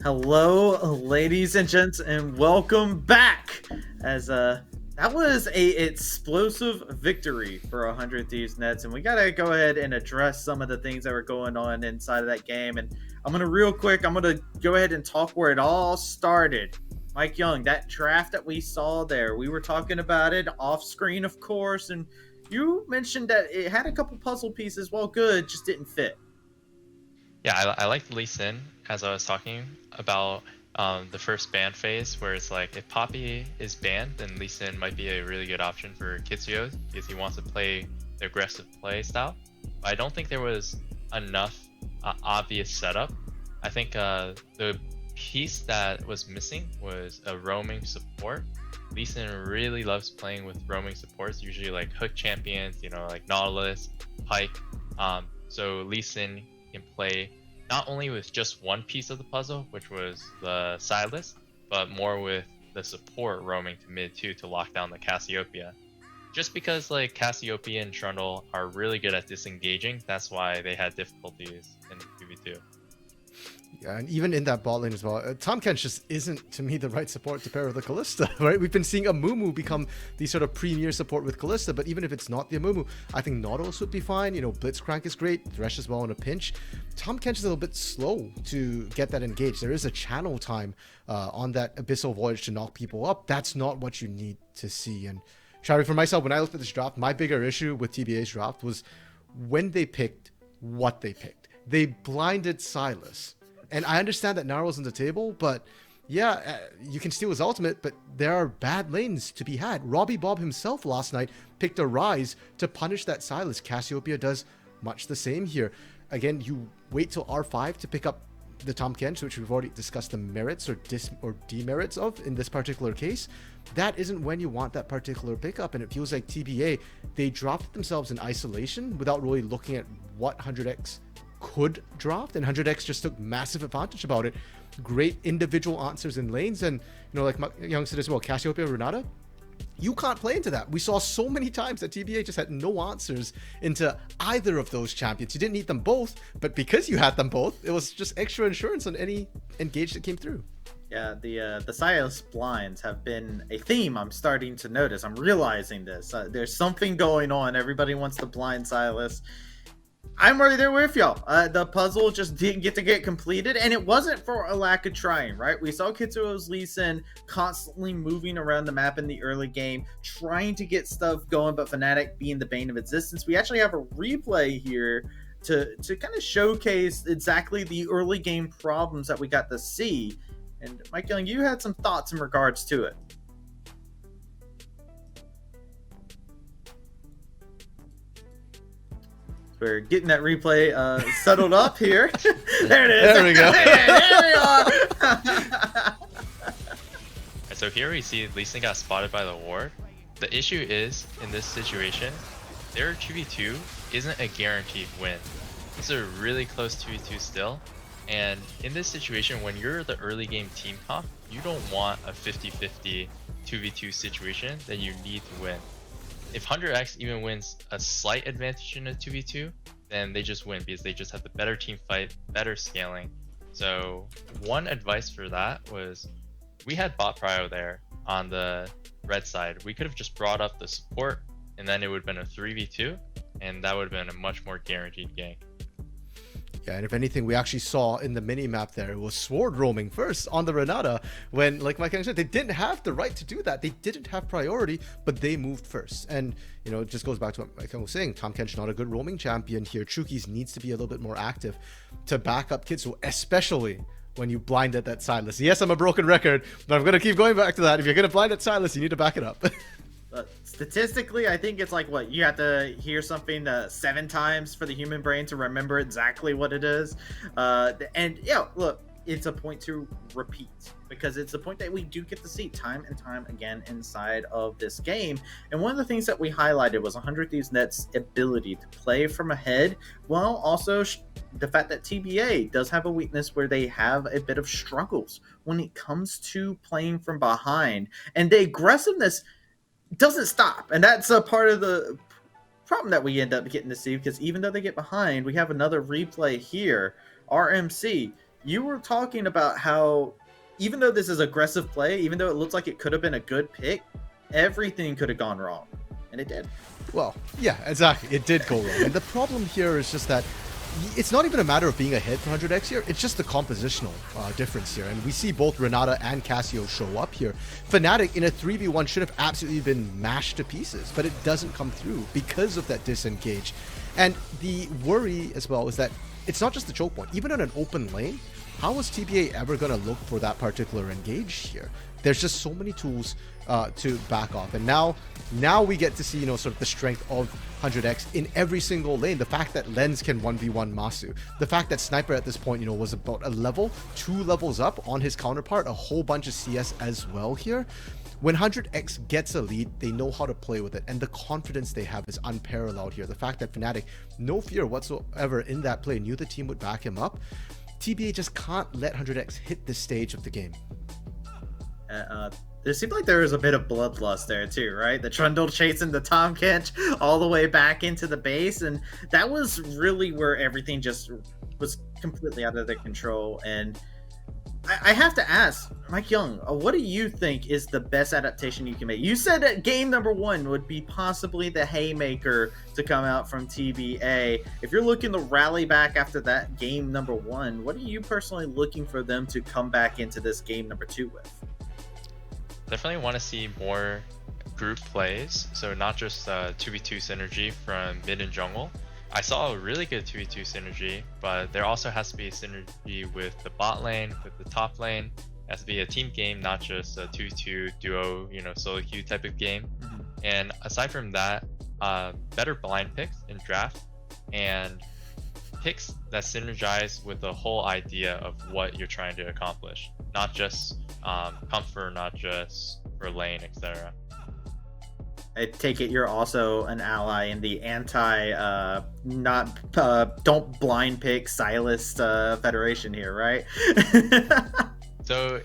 Hello, ladies and gents, and welcome back. As that was a explosive victory for 100 Thieves Nets, and we gotta go ahead and address some of the things that were going on inside of that game. And I'm gonna go ahead and talk where it all started. Mike Young, that draft that we saw there, we were talking about it off screen, of course, and you mentioned that it had a couple puzzle pieces. Well, good, just didn't fit. Yeah, I liked Lee Sin as I was talking about the first ban phase, where it's like if Poppy is banned, then Lee Sin might be a really good option for Kitsuyo because he wants to play the aggressive play style. But I don't think there was enough obvious setup. I think the piece that was missing was a roaming support. Lee Sin really loves playing with roaming supports, usually like hook champions, like Nautilus, Pike. So Lee Sin can play not only with just one piece of the puzzle, which was the Silas, but more with the support roaming to mid too to lock down the Cassiopeia. Just because like Cassiopeia and Trundle are really good at disengaging, that's why they had difficulties in 2v2. Yeah, and even in that bot lane as well, Tahm Kench just isn't, to me, the right support to pair with the Kalista, right? We've been seeing Amumu become the sort of premier support with Kalista, but even if it's not the Amumu, I think Nautilus would be fine. Blitzcrank is great, Thresh as well in a pinch. Tahm Kench is a little bit slow to get that engaged. There is a channel time on that Abyssal Voyage to knock people up. That's not what you need to see. And Shari, for myself, when I looked at this draft, my bigger issue with TBA's draft was when they picked what they picked. They blinded Silas. And I understand that Naro's on the table, but yeah, you can steal his ultimate, but there are bad lanes to be had. Robbie Bob himself last night picked a Rise to punish that Silas. Cassiopeia does much the same here. Again, you wait till R5 to pick up the Tahm Kench, which we've already discussed the merits or demerits of in this particular case. That isn't when you want that particular pickup, and it feels like TBA, they dropped themselves in isolation without really looking at what 100X could draft, and 100X just took massive advantage about it. Great individual answers in lanes, and like Young said as well, Cassiopeia, Renata, you can't play into that. We saw so many times that TBA just had no answers into either of those champions. You didn't need them both, but because you had them both, it was just extra insurance on any engage that came through. Yeah, the Silas blinds have been a theme I'm starting to notice. I'm realizing this. There's something going on. Everybody wants to blind Silas. I'm right there with y'all. The puzzle just didn't get completed, and it wasn't for a lack of trying, right? We saw Kitsuyo's Lee Sin constantly moving around the map in the early game, trying to get stuff going, but Fnatic being the bane of existence. We actually have a replay here to kind of showcase exactly the early game problems that we got to see. And Mike Young, you had some thoughts in regards to it. We're getting that replay settled up here. There it is. There we go. There we are. So here we see Lee Sin got spotted by the ward. The issue is, in this situation, their 2v2 isn't a guaranteed win. It's a really close 2v2 still. And in this situation, when you're the early game team comp, you don't want a 50-50 2v2 situation that you need to win. If 100X even wins a slight advantage in a 2v2, then they just win because they just have the better team fight, better scaling. So one advice for that was, we had bot prio there on the red side. We could have just brought up the support, and then it would have been a 3v2, and that would have been a much more guaranteed gank. Yeah, and if anything, we actually saw in the mini-map there, it was Sword roaming first on the Renata, when, like Mike said, they didn't have the right to do that. They didn't have priority, but they moved first. And, it just goes back to what Mike was saying. Tahm Kench not a good roaming champion here. Chukis needs to be a little bit more active to back up Kitsu, especially when you blinded that Silas. Yes, I'm a broken record, but I'm going to keep going back to that. If you're going to blind at Silas, you need to back it up. Statistically, I think it's like, what, you have to hear something 7 times for the human brain to remember exactly what it is. And yeah, look, it's a point to repeat, because it's a point that we do get to see time and time again inside of this game. And one of the things that we highlighted was 100 Thieves Net's ability to play from ahead, while also the fact that TBA does have a weakness where they have a bit of struggles when it comes to playing from behind. And the aggressiveness doesn't stop, and that's a part of the problem that we end up getting to see, because even though they get behind, we have another replay here. RMC, you were talking about how even though this is aggressive play, even though it looks like it could have been a good pick, everything could have gone wrong, and it did. Well, yeah, exactly. It did go wrong. And the problem here is just that it's not even a matter of being ahead for 100x here. It's just the compositional difference here. And we see both Renata and Cassio show up here. Fnatic in a 3v1 should have absolutely been mashed to pieces, but it doesn't come through because of that disengage. And the worry as well is that it's not just the choke point. Even on an open lane, how is TBA ever going to look for that particular engage here? There's just so many tools to back off. And now we get to see, you know, sort of the strength of 100x in every single lane. The fact that Lens can 1v1 Masu. The fact that Sniper at this point, you know, was about a level, 2 levels up on his counterpart, a whole bunch of CS as well here. When 100x gets a lead, they know how to play with it, and the confidence they have is unparalleled here. The fact that Fnatic, no fear whatsoever in that play, knew the team would back him up. TBA just can't let 100x hit this stage of the game. There seemed like there was a bit of bloodlust there too, right? The Trundle chasing the Tom Kench all the way back into the base, and that was really where everything just was completely out of their control. And I have to ask, Mike Young, what do you think is the best adaptation you can make? You said that game number 1 would be possibly the haymaker to come out from TBA. If you're looking to rally back after that game number 1, what are you personally looking for them to come back into this game number 2 with? Definitely want to see more group plays, so not just 2v2 synergy from mid and jungle. I saw a really good 2v2 synergy, but there also has to be a synergy with the bot lane, with the top lane. It has to be a team game, not just a 2v2 duo, you know, solo queue type of game. And aside from that, better blind picks in draft and picks that synergize with the whole idea of what you're trying to accomplish, not just comfort, not just for lane, etc. I take it you're also an ally in the don't blind pick Silas Federation here, right? So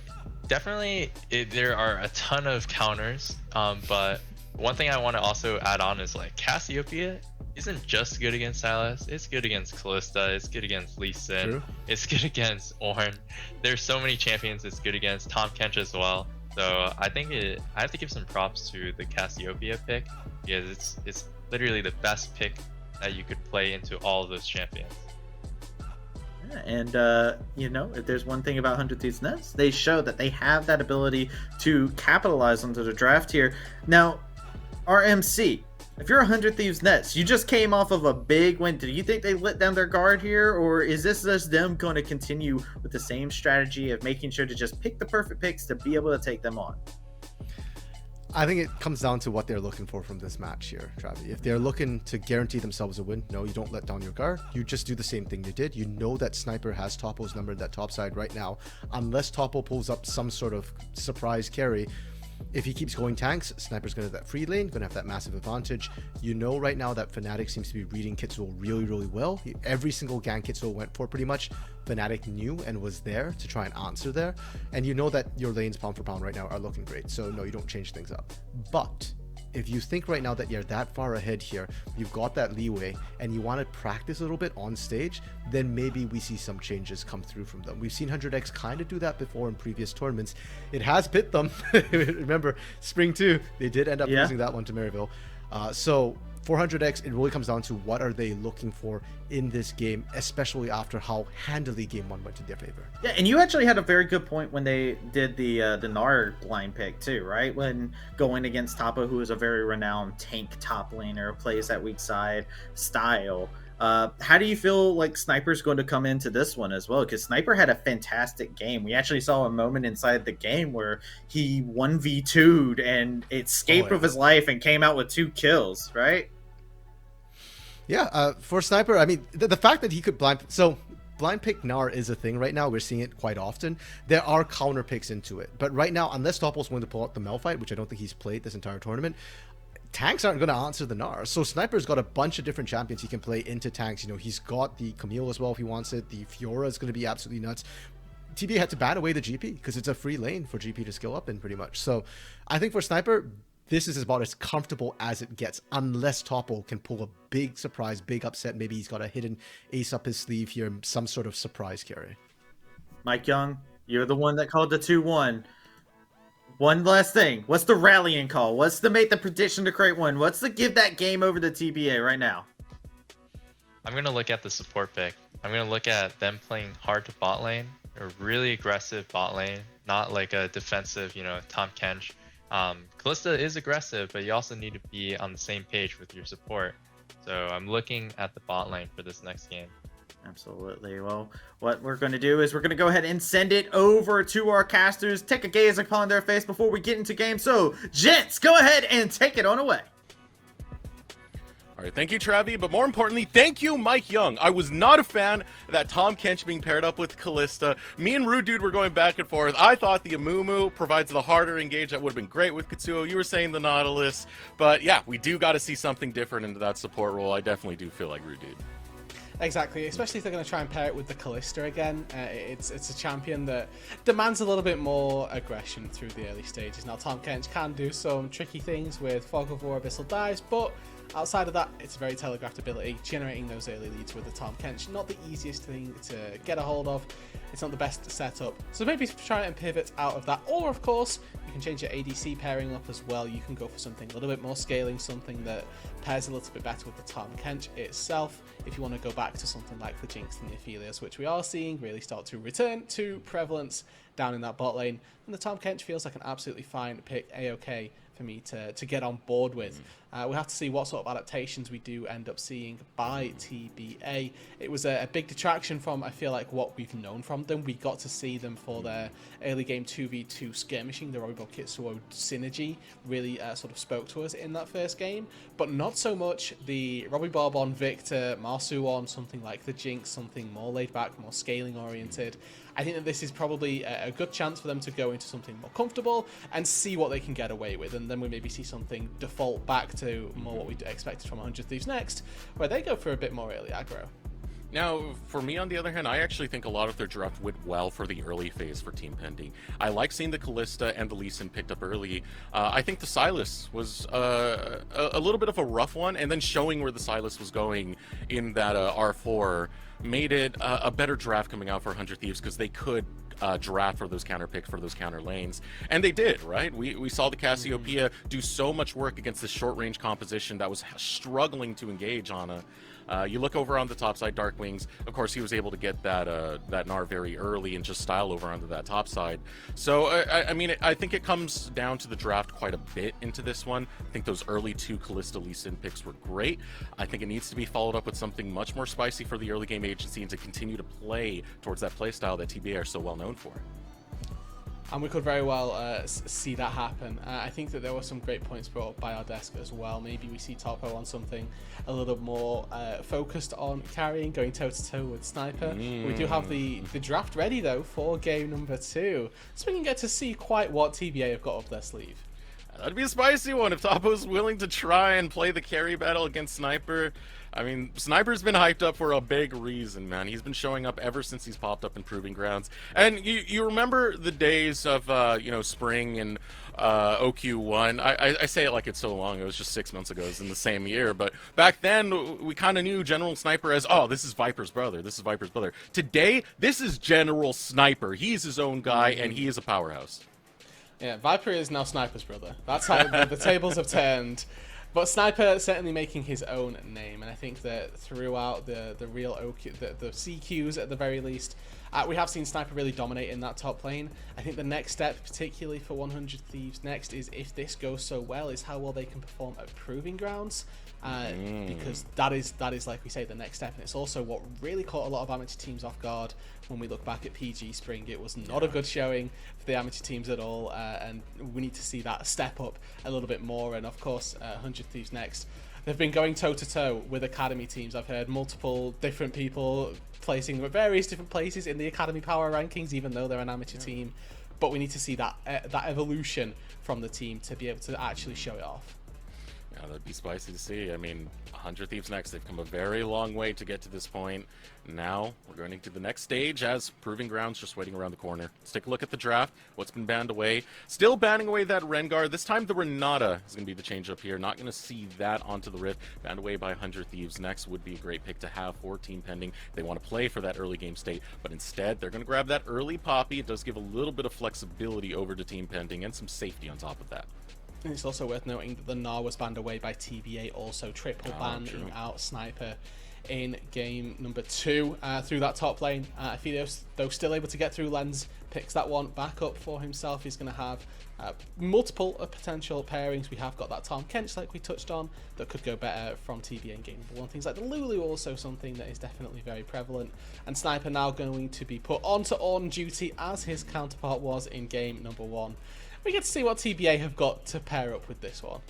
definitely there are a ton of counters, but one thing I want to also add on is like Cassiopeia isn't just good against Silas, it's good against Kalista, it's good against Lee Sin, True. It's good against Ornn. There's so many champions it's good against, Tom Kench as well. So I think I have to give some props to the Cassiopeia pick, because it's literally the best pick that you could play into all of those champions. Yeah, and you know, if there's one thing about 100 Thieves Nets, they show that they have that ability to capitalize onto the draft here. Now, RMC, if you're 100 Thieves Nets, you just came off of a big win. Do you think they let down their guard here, or is this just them going to continue with the same strategy of making sure to just pick the perfect picks to be able to take them on? I think it comes down to what they're looking for from this match here, Travi. If they're looking to guarantee themselves a win, no, you don't let down your guard. You just do the same thing you did. You know that Sniper has Topo's number in that top side right now. Unless Topo pulls up some sort of surprise carry, if he keeps going tanks, Sniper's going to have that free lane, going to have that massive advantage. You know right now that Fnatic seems to be reading Kitsuo really, really well. Every single gank Kitsuo went for pretty much, Fnatic knew and was there to try and answer there. And you know that your lanes pound for pound right now are looking great. So no, you don't change things up. But if you think right now that you're that far ahead here, you've got that leeway, and you want to practice a little bit on stage, then maybe we see some changes come through from them. We've seen 100x kind of do that before in previous tournaments. It has bit them. Remember, Spring 2, they did end up losing that one to Maryville. So for 100x, it really comes down to what are they looking for in this game, especially after how handily game 1 went in their favor. Yeah, and you actually had a very good point when they did the Gnar blind pick too, right? When going against Tapo, who is a very renowned tank top laner, plays that weak side style. How do you feel like Sniper's going to come into this one as well? Because Sniper had a fantastic game. We actually saw a moment inside the game where he 1v2'd and escaped with his life and came out with 2 kills, right? Yeah, for Sniper, I mean, the fact that he could blind pick Gnar is a thing right now. We're seeing it quite often. There are counter picks into it. But right now, unless Topo's going to pull out the Malphite, which I don't think he's played this entire tournament, tanks aren't going to answer the Gnar. So Sniper's got a bunch of different champions he can play into tanks. You know, he's got the Camille as well if he wants it. The Fiora is going to be absolutely nuts. TBA had to ban away the GP because it's a free lane for GP to skill up in pretty much. So I think for Sniper, this is about as comfortable as it gets, unless Topo can pull a big surprise, big upset. Maybe he's got a hidden ace up his sleeve here, some sort of surprise carry. Mike Young, you're the one that called the 2-1. One last thing. What's the rallying call? What's the make the prediction to create one? What's the give that game over to TBA right now? I'm going to look at the support pick. I'm going to look at them playing hard to bot lane, a really aggressive bot lane, not like a defensive, Tom Kench. Kalista is aggressive, but you also need to be on the same page with your support. So I'm looking at the bot lane for this next game. Absolutely. Well, what we're going to do is we're going to go ahead and send it over to our casters, take a gaze upon their face before we get into game. So, gents, go ahead and take it on away. All right, thank you, Travi, but more importantly, thank you, Mike Young. I was not a fan of that Tom Kench being paired up with Kalista. Me and Rude Dude were going back and forth. I thought the Amumu provides the harder engage. That would have been great with Katsuo. You were saying the Nautilus. But yeah, we do got to see something different into that support role. I definitely do feel like Rude Dude. Exactly, especially if they're going to try and pair it with the Kalista again. It's a champion that demands a little bit more aggression through the early stages. Now, Tom Kench can do some tricky things with Fog of War, Abyssal Dives, but outside of that, it's a very telegraphed ability. Generating those early leads with the Tom Kench, not the easiest thing to get a hold of. It's not the best setup. So maybe try and pivot out of that. Or, of course, you can change your ADC pairing up as well. You can go for something a little bit more scaling, something that pairs a little bit better with the Tom Kench itself. If you want to go back to something like the Jinx and the Aphelios, which we are seeing really start to return to prevalence down in that bot lane. And the Tom Kench feels like an absolutely fine pick, A-OK, for me to get on board with. We'll have to see what sort of adaptations we do end up seeing by TBA. It was a big detraction from, I feel like, what we've known from them. We got to see them for their early game 2v2 skirmishing. The Robo Kitsuo synergy really sort of spoke to us in that first game, but not so much the Robbie Bob on Victor, Marsu on something like the Jinx, something more laid back, more scaling oriented. I think that this is probably a good chance for them to go into something more comfortable and see what they can get away with, and then we maybe see something default back to more what we expected from 100 Thieves Next, where they go for a bit more early aggro. Now, for me, on the other hand, I actually think a lot of their draft went well for the early phase for Team Pending. I like seeing the Kalista and the Lee Sin picked up early. I think the Sylas was a little bit of a rough one, and then showing where the Sylas was going in that R4 made it a better draft coming out for 100 Thieves, because they could draft for those counter picks, for those counter lanes, and they did, right? We saw the Cassiopeia do so much work against this short range composition that was struggling to engage on a you look over on the top side, Dark Wings, of course, he was able to get that Gnar very early and just style over onto that top side. So, I mean, I think it comes down to the draft quite a bit into this one. I think those early two Kalista Lee Sin picks were great. I think it needs to be followed up with something much more spicy for the early game agency and to continue to play towards that play style that TBA are so well known for. And we could very well see that happen. I think that there were some great points brought up by our desk as well. Maybe we see Topo on something a little more focused on carrying, going toe-to-toe with Sniper. We do have the draft ready, though, for game number 2. So we can get to see quite what TBA have got up their sleeve. That'd be a spicy one if Topo's willing to try and play the carry battle against Sniper. I mean, Sniper's been hyped up for a big reason, man. He's been showing up ever since he's popped up in Proving Grounds. And you remember the days of, spring and OQ1. I say it like it's so long. It was just 6 months ago. It was in the same year. But back then, we kind of knew General Sniper as, oh, this is Viper's brother. This is Viper's brother. Today, this is General Sniper. He's his own guy, and he is a powerhouse. Yeah, Viper is now Sniper's brother. That's how the tables have turned. But Sniper certainly making his own name, and I think that throughout the real OQ, the CQs at the very least, we have seen Sniper really dominate in that top lane. I think the next step, particularly for 100 Thieves Next, is if this goes so well, is how well they can perform at Proving Grounds. Because that is, like we say, the next step, and it's also what really caught a lot of amateur teams off guard when we look back at PG Spring. It was not a good showing for the amateur teams at all, and we need to see that step up a little bit more. And of course, 100 Thieves Next, they've been going toe-to-toe with academy teams. I've heard multiple different people placing various different places in the academy power rankings, even though they're an amateur team. But we need to see that evolution from the team to be able to actually show it off. Yeah, that'd be spicy to see. I mean, 100 Thieves next. They've come a very long way to get to this point. Now we're going into the next stage as Proving Grounds just waiting around the corner. Let's take a look at the draft. What's been banned away? Still banning away that Rengar. This time the Renata is going to be the change up here. Not going to see that onto the Rift. Banned away by 100 Thieves next would be a great pick to have for Team Pending. They want to play for that early game state, but instead they're going to grab that early Poppy. It does give a little bit of flexibility over to Team Pending and some safety on top of that. And it's also worth noting that the Gnar was banned away by TBA, also triple banning out Sniper in game number 2 through that top lane. Aphelios, though still able to get through Lens, picks that one back up for himself. He's going to have multiple potential pairings. We have got that Tahm Kench, like we touched on, that could go better from TBA in game number 1. Things like the Lulu, also something that is definitely very prevalent. And Sniper now going to be put onto on duty as his counterpart was in game number 1. We get to see what TBA have got to pair up with this one.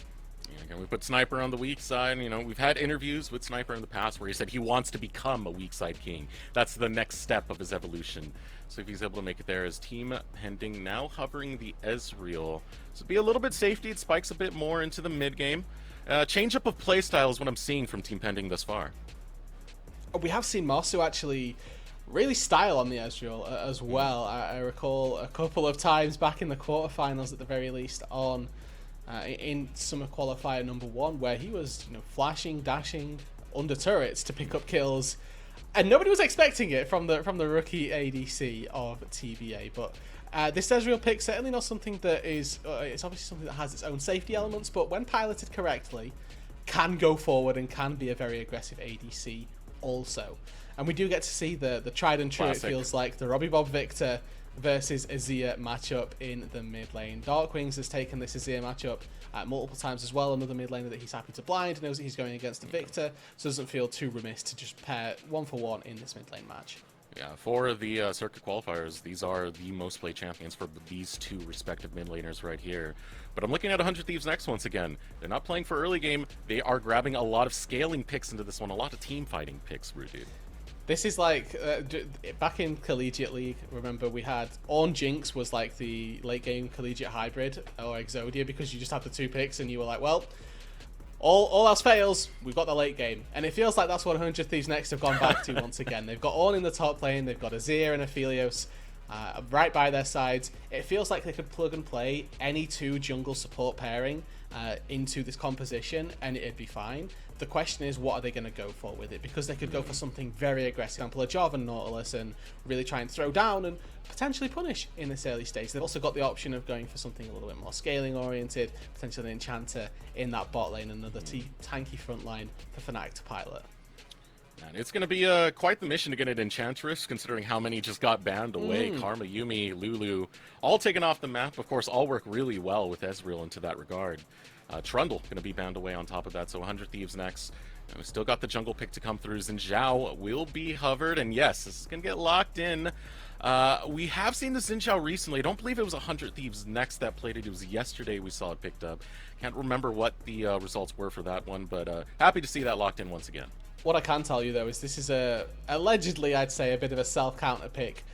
Yeah, again, we put Sniper on the weak side. You know, we've had interviews with Sniper in the past where he said he wants to become a weak side king. That's the next step of his evolution. So if he's able to make it there, as Team Pending now hovering the Ezreal. So be a little bit safety. It spikes a bit more into the mid game. Change up of playstyle is what I'm seeing from Team Pending thus far. We have seen Mosu actually really style on the Ezreal as well. I recall a couple of times back in the quarterfinals, at the very least, on in Summer Qualifier number 1, where he was, you know, flashing, dashing under turrets to pick up kills, and nobody was expecting it from the rookie ADC of TBA. But this Ezreal pick, certainly not something that is it's obviously something that has its own safety elements, but when piloted correctly, can go forward and can be a very aggressive ADC also. And we do get to see the tried and true, Classic. It feels like, the Robbie Bob Victor versus Azir matchup in the mid lane. Darkwings has taken this Azir matchup multiple times as well. Another mid laner that he's happy to blind, knows that he's going against the Victor, so doesn't feel too remiss to just pair 1-for-1 in this mid lane match. Yeah, for the circuit qualifiers, these are the most played champions for these two respective mid laners right here. But I'm looking at 100 Thieves next once again. They're not playing for early game. They are grabbing a lot of scaling picks into this one, a lot of team fighting picks, Rudy. This is like, back in Collegiate League, remember we had Ornn Jinx was like the late game Collegiate Hybrid, or Exodia, because you just had the 2 picks and you were like, well, all else fails, we've got the late game. And it feels like that's what 100 Thieves next have gone back to once again. They've got Ornn in the top lane, they've got Azir and Aphelios right by their sides. It feels like they could plug and play any 2 jungle support pairing into this composition and it'd be fine. The question is, what are they going to go for with it? Because they could go for something very aggressive, for example, a Jarvan Nautilus, and really try and throw down and potentially punish in this early stage. They've also got the option of going for something a little bit more scaling oriented, potentially an Enchanter in that bot lane, another tanky front line for Fnatic to pilot. And it's going to be quite the mission to get an Enchantress, considering how many just got banned away. Karma, Yumi, Lulu, all taken off the map. Of course, all work really well with Ezreal into that regard. Trundle going to be banned away on top of that, so 100 Thieves next. We still got the jungle pick to come through. Xin Zhao will be hovered, and yes, this is going to get locked in. We have seen the Xin Zhao recently. I don't believe it was 100 Thieves next that played it. It was yesterday we saw it picked up. Can't remember what the results were for that one, but happy to see that locked in once again. What I can tell you, though, is this is allegedly, I'd say, a bit of a self-counter pick.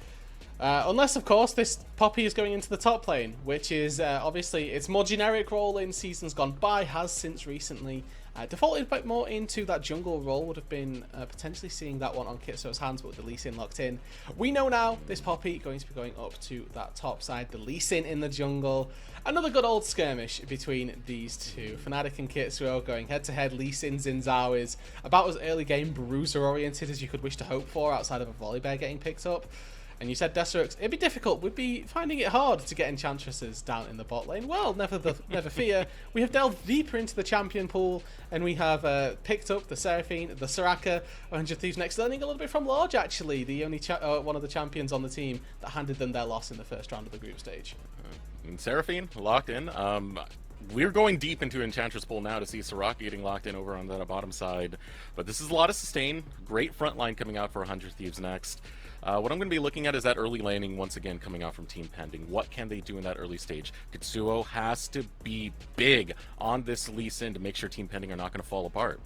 Unless, of course, this Poppy is going into the top lane, which is obviously its more generic role in seasons gone by, has since recently defaulted a bit more into that jungle role. Would have been potentially seeing that one on Kitsuo's hands, but with the Lee Sin locked in. We know now this Poppy going to be going up to that top side, the Lee Sin in the jungle. Another good old skirmish between these two. Fnatic and Kitsuo going head-to-head. Lee Sin Xin Zhao is about as early game bruiser-oriented as you could wish to hope for, outside of a Volibear getting picked up. And you said Deserux, it'd be difficult. We'd be finding it hard to get Enchantresses down in the bot lane. Well, never fear. We have delved deeper into the champion pool, and we have picked up the Seraphine, the Soraka, 100 Thieves next, learning a little bit from Large, actually, the only one of the champions on the team that handed them their loss in the first round of the group stage. And Seraphine locked in. We're going deep into Enchantress pool now to see Soraka getting locked in over on the bottom side. But this is a lot of sustain. Great front line coming out for 100 Thieves next. What I'm going to be looking at is that early laning once again coming out from Team Pending. What can they do in that early stage? Kitsuo has to be big on this Lee Sin to make sure Team Pending are not going to fall apart.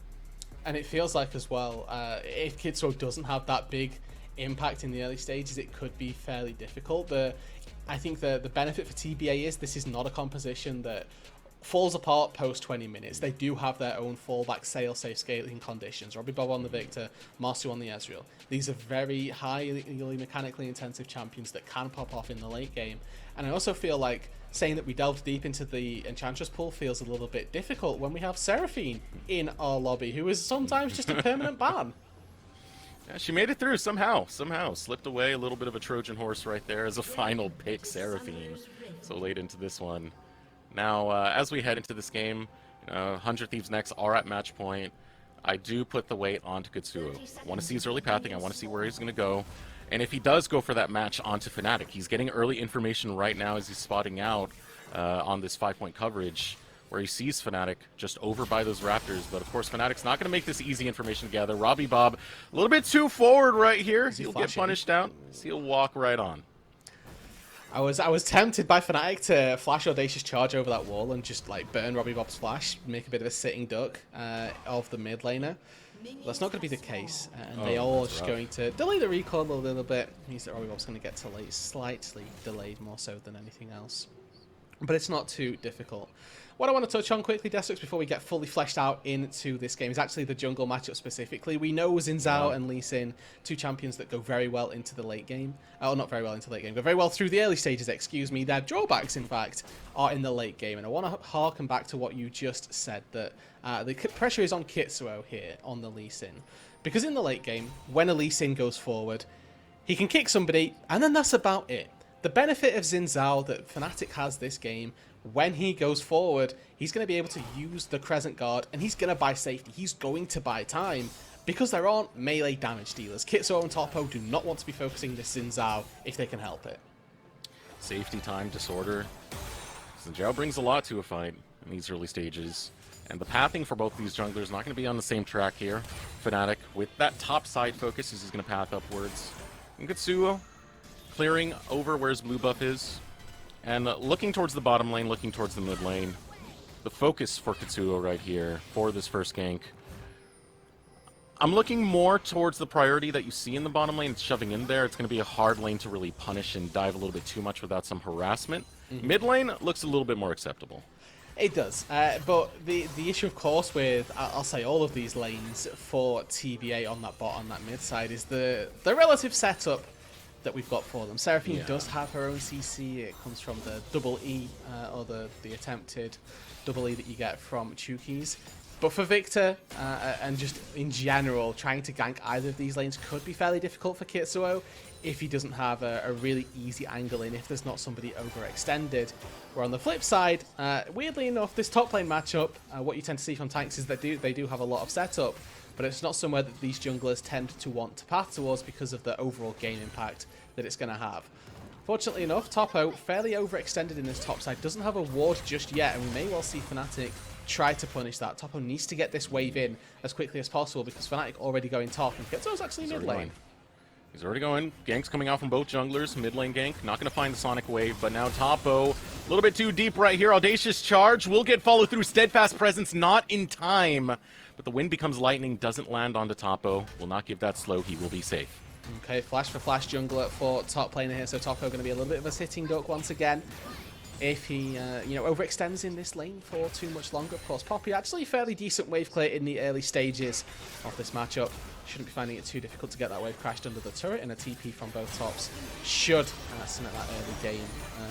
And it feels like as well, if Kitsuo doesn't have that big impact in the early stages, it could be fairly difficult. I think the benefit for TBA is this is not a composition that falls apart post 20 minutes. They do have their own fallback safe scaling conditions. Robbie Bob on the Victor, Marsu on the Ezreal. These are very highly mechanically intensive champions that can pop off in the late game. And I also feel like saying that we delved deep into the Enchantress pool feels a little bit difficult when we have Seraphine in our lobby, who is sometimes just a permanent ban. Yeah, she made it through somehow. Slipped away a little bit of a Trojan horse right there as a final pick, Seraphine. So late into this one. Now, as we head into this game, 100 Thieves next are at match point. I do put the weight onto Katsuo. I want to see his early pathing. I want to see where he's going to go. And if he does go for that match onto Fnatic, he's getting early information right now as he's spotting out on this 5-point coverage where he sees Fnatic just over by those Raptors. But of course, Fnatic's not going to make this easy information to gather. Robbie Bob, a little bit too forward right here. He'll get punished out. He'll walk right on. I was tempted by Fnatic to flash Audacious Charge over that wall and just like burn Robbie Bob's flash, make a bit of a sitting duck of the mid laner. That's not going to be the case, and they are just going to delay the recall a little bit. It means that Robbie Bob's going to get to late, slightly delayed more so than anything else. But it's not too difficult. What I want to touch on quickly, Destrix, before we get fully fleshed out into this game, is actually the jungle matchup specifically. We know Xin Zhao and Lee Sin, two champions that go very well into the late game. Oh, not very well into the late game, go very well through the early stages, excuse me. Their drawbacks, in fact, are in the late game. And I want to harken back to what you just said, that the pressure is on Kitsuo here on the Lee Sin. Because in the late game, when a Lee Sin goes forward, he can kick somebody, and then that's about it. The benefit of Xin Zhao that Fnatic has this game, when he goes forward, he's going to be able to use the Crescent Guard, and he's going to buy safety. He's going to buy time, because there aren't melee damage dealers. Kitsuo and Topo do not want to be focusing this Xin Zhao if they can help it. Safety time, disorder. Xin Zhao brings a lot to a fight in these early stages. And the pathing for both these junglers not going to be on the same track here. Fnatic, with that top side focus, is going to path upwards. And Katsuo clearing over where his blue buff is. And looking towards the bottom lane, looking towards the mid lane. The focus for Katsuo right here for this first gank. I'm looking more towards the priority that you see in the bottom lane. It's shoving in there. It's going to be a hard lane to really punish and dive a little bit too much without some harassment. Mid lane looks a little bit more acceptable. It does, but the issue, of course, with I'll say all of these lanes for TBA on that bot, on that mid side, is the relative setup that we've got for them. Seraphine does have her own CC. It comes from the double E, or the attempted double E that you get from Chukis. But for Victor, and just in general, trying to gank either of these lanes could be fairly difficult for Kitsuo if he doesn't have a really easy angle in, if there's not somebody overextended. Where on the flip side, weirdly enough, this top lane matchup, what you tend to see from tanks is that they do have a lot of setup, but it's not somewhere that these junglers tend to want to path towards because of the overall game impact that it's going to have. Fortunately enough, Topo, fairly overextended in this top side, doesn't have a ward just yet, and we may well see Fnatic try to punish that. Topo needs to get this wave in as quickly as possible because Fnatic already going top, and Kitsuo's actually mid lane. He's already going. Ganks coming out from both junglers. Mid lane gank. Not going to find the Sonic Wave, but now Topo, a little bit too deep right here. Audacious Charge will get followed through. Steadfast Presence not in time, but the wind becomes lightning. Doesn't land onto Topo. Will not give that slow. He will be safe. Okay, flash for flash jungler for top laner here, so Topo going to be a little bit of a sitting duck once again. If he, overextends in this lane for too much longer, of course. Poppy actually fairly decent wave clear in the early stages of this matchup. Shouldn't be finding it too difficult to get that wave crashed under the turret, and a TP from both tops should cement that early game,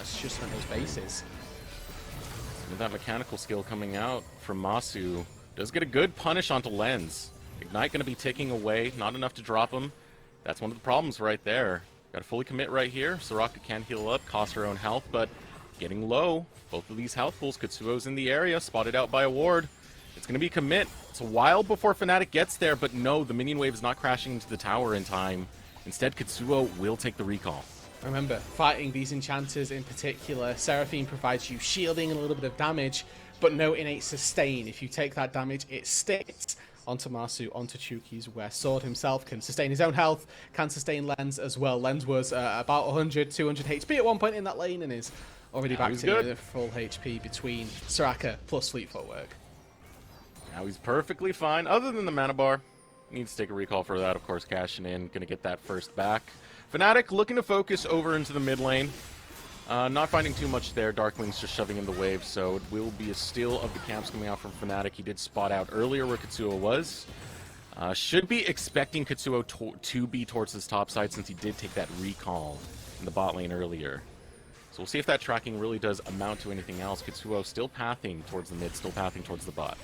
should cement those bases. With that mechanical skill coming out from Masu, does get a good punish onto Lens. Ignite going to be ticking away, not enough to drop him. That's one of the problems right there. Got to fully commit right here. Soraka can heal up, cost her own health, but getting low. Both of these health pools. Katsuo's in the area, spotted out by a ward. It's going to be commit. It's a while before Fnatic gets there, but no, the minion wave is not crashing into the tower in time. Instead, Katsuo will take the recall. Remember, fighting these enchanters in particular, Seraphine provides you shielding and a little bit of damage, but no innate sustain. If you take that damage, it sticks onto Masu, onto Chukis, where Sword himself can sustain his own health, can sustain Lens as well. Lens was about 100, 200 HP at one point in that lane and is already back to full HP between Soraka plus Fleet Footwork. Now he's perfectly fine, other than the mana bar. Needs to take a recall for that, of course, cashing in. Gonna get that first back. Fnatic looking to focus over into the mid lane. Not finding too much there. Darkwing's just shoving in the wave, so it will be a steal of the camps coming out from Fnatic. He did spot out earlier where Katsuo was. Should be expecting Katsuo to be towards his top side since he did take that recall in the bot lane earlier. So we'll see if that tracking really does amount to anything else. Katsuo still pathing towards the mid, still pathing towards the bot.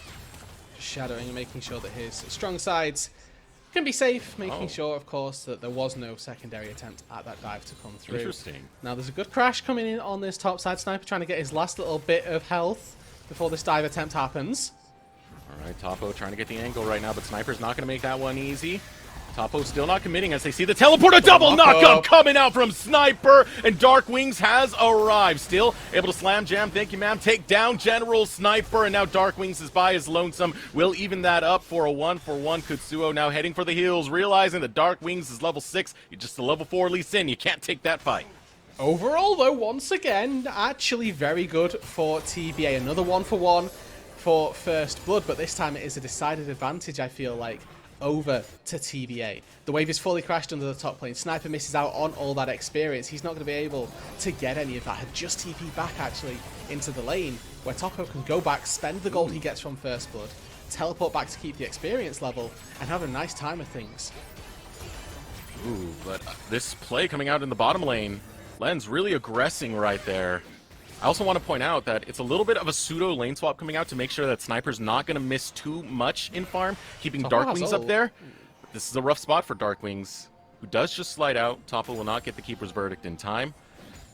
Shadowing and making sure that his strong sides can be safe, making sure, of course, that there was no secondary attempt at that dive to come through. Interesting. Now, there's a good crash coming in on this top side. Sniper trying to get his last little bit of health before this dive attempt happens. All right, Topo trying to get the angle right now, but Sniper's not going to make that one easy. Topo still not committing as they see the teleport. A double knock-up coming out from Sniper, and Dark Wings has arrived. Still able to slam jam, thank you ma'am, take down General Sniper, and now Dark Wings is by his lonesome. Will even that up for a 1-for-1. Katsuo now heading for the heels, realizing that Dark Wings is level 6. You're just a level 4 Lee Sin. You can't take that fight. Overall, though, once again, actually very good for TBA. Another 1-for-1 for First Blood, but this time it is a decided advantage, I feel like, over to TBA. The wave is fully crashed under the top lane. Sniper misses out on all that experience. He's not going to be able to get any of that. Had just TP'd back, actually, into the lane, where Topo can go back, spend the gold he gets from First Blood, teleport back to keep the experience level, and have a nice time of things. Ooh, but this play coming out in the bottom lane, Len's really aggressing right there. I also want to point out that it's a little bit of a pseudo lane swap coming out to make sure that Sniper's not going to miss too much in farm, keeping Darkwings up there. This is a rough spot for Darkwings, who does just slide out. Topo will not get the Keeper's Verdict in time,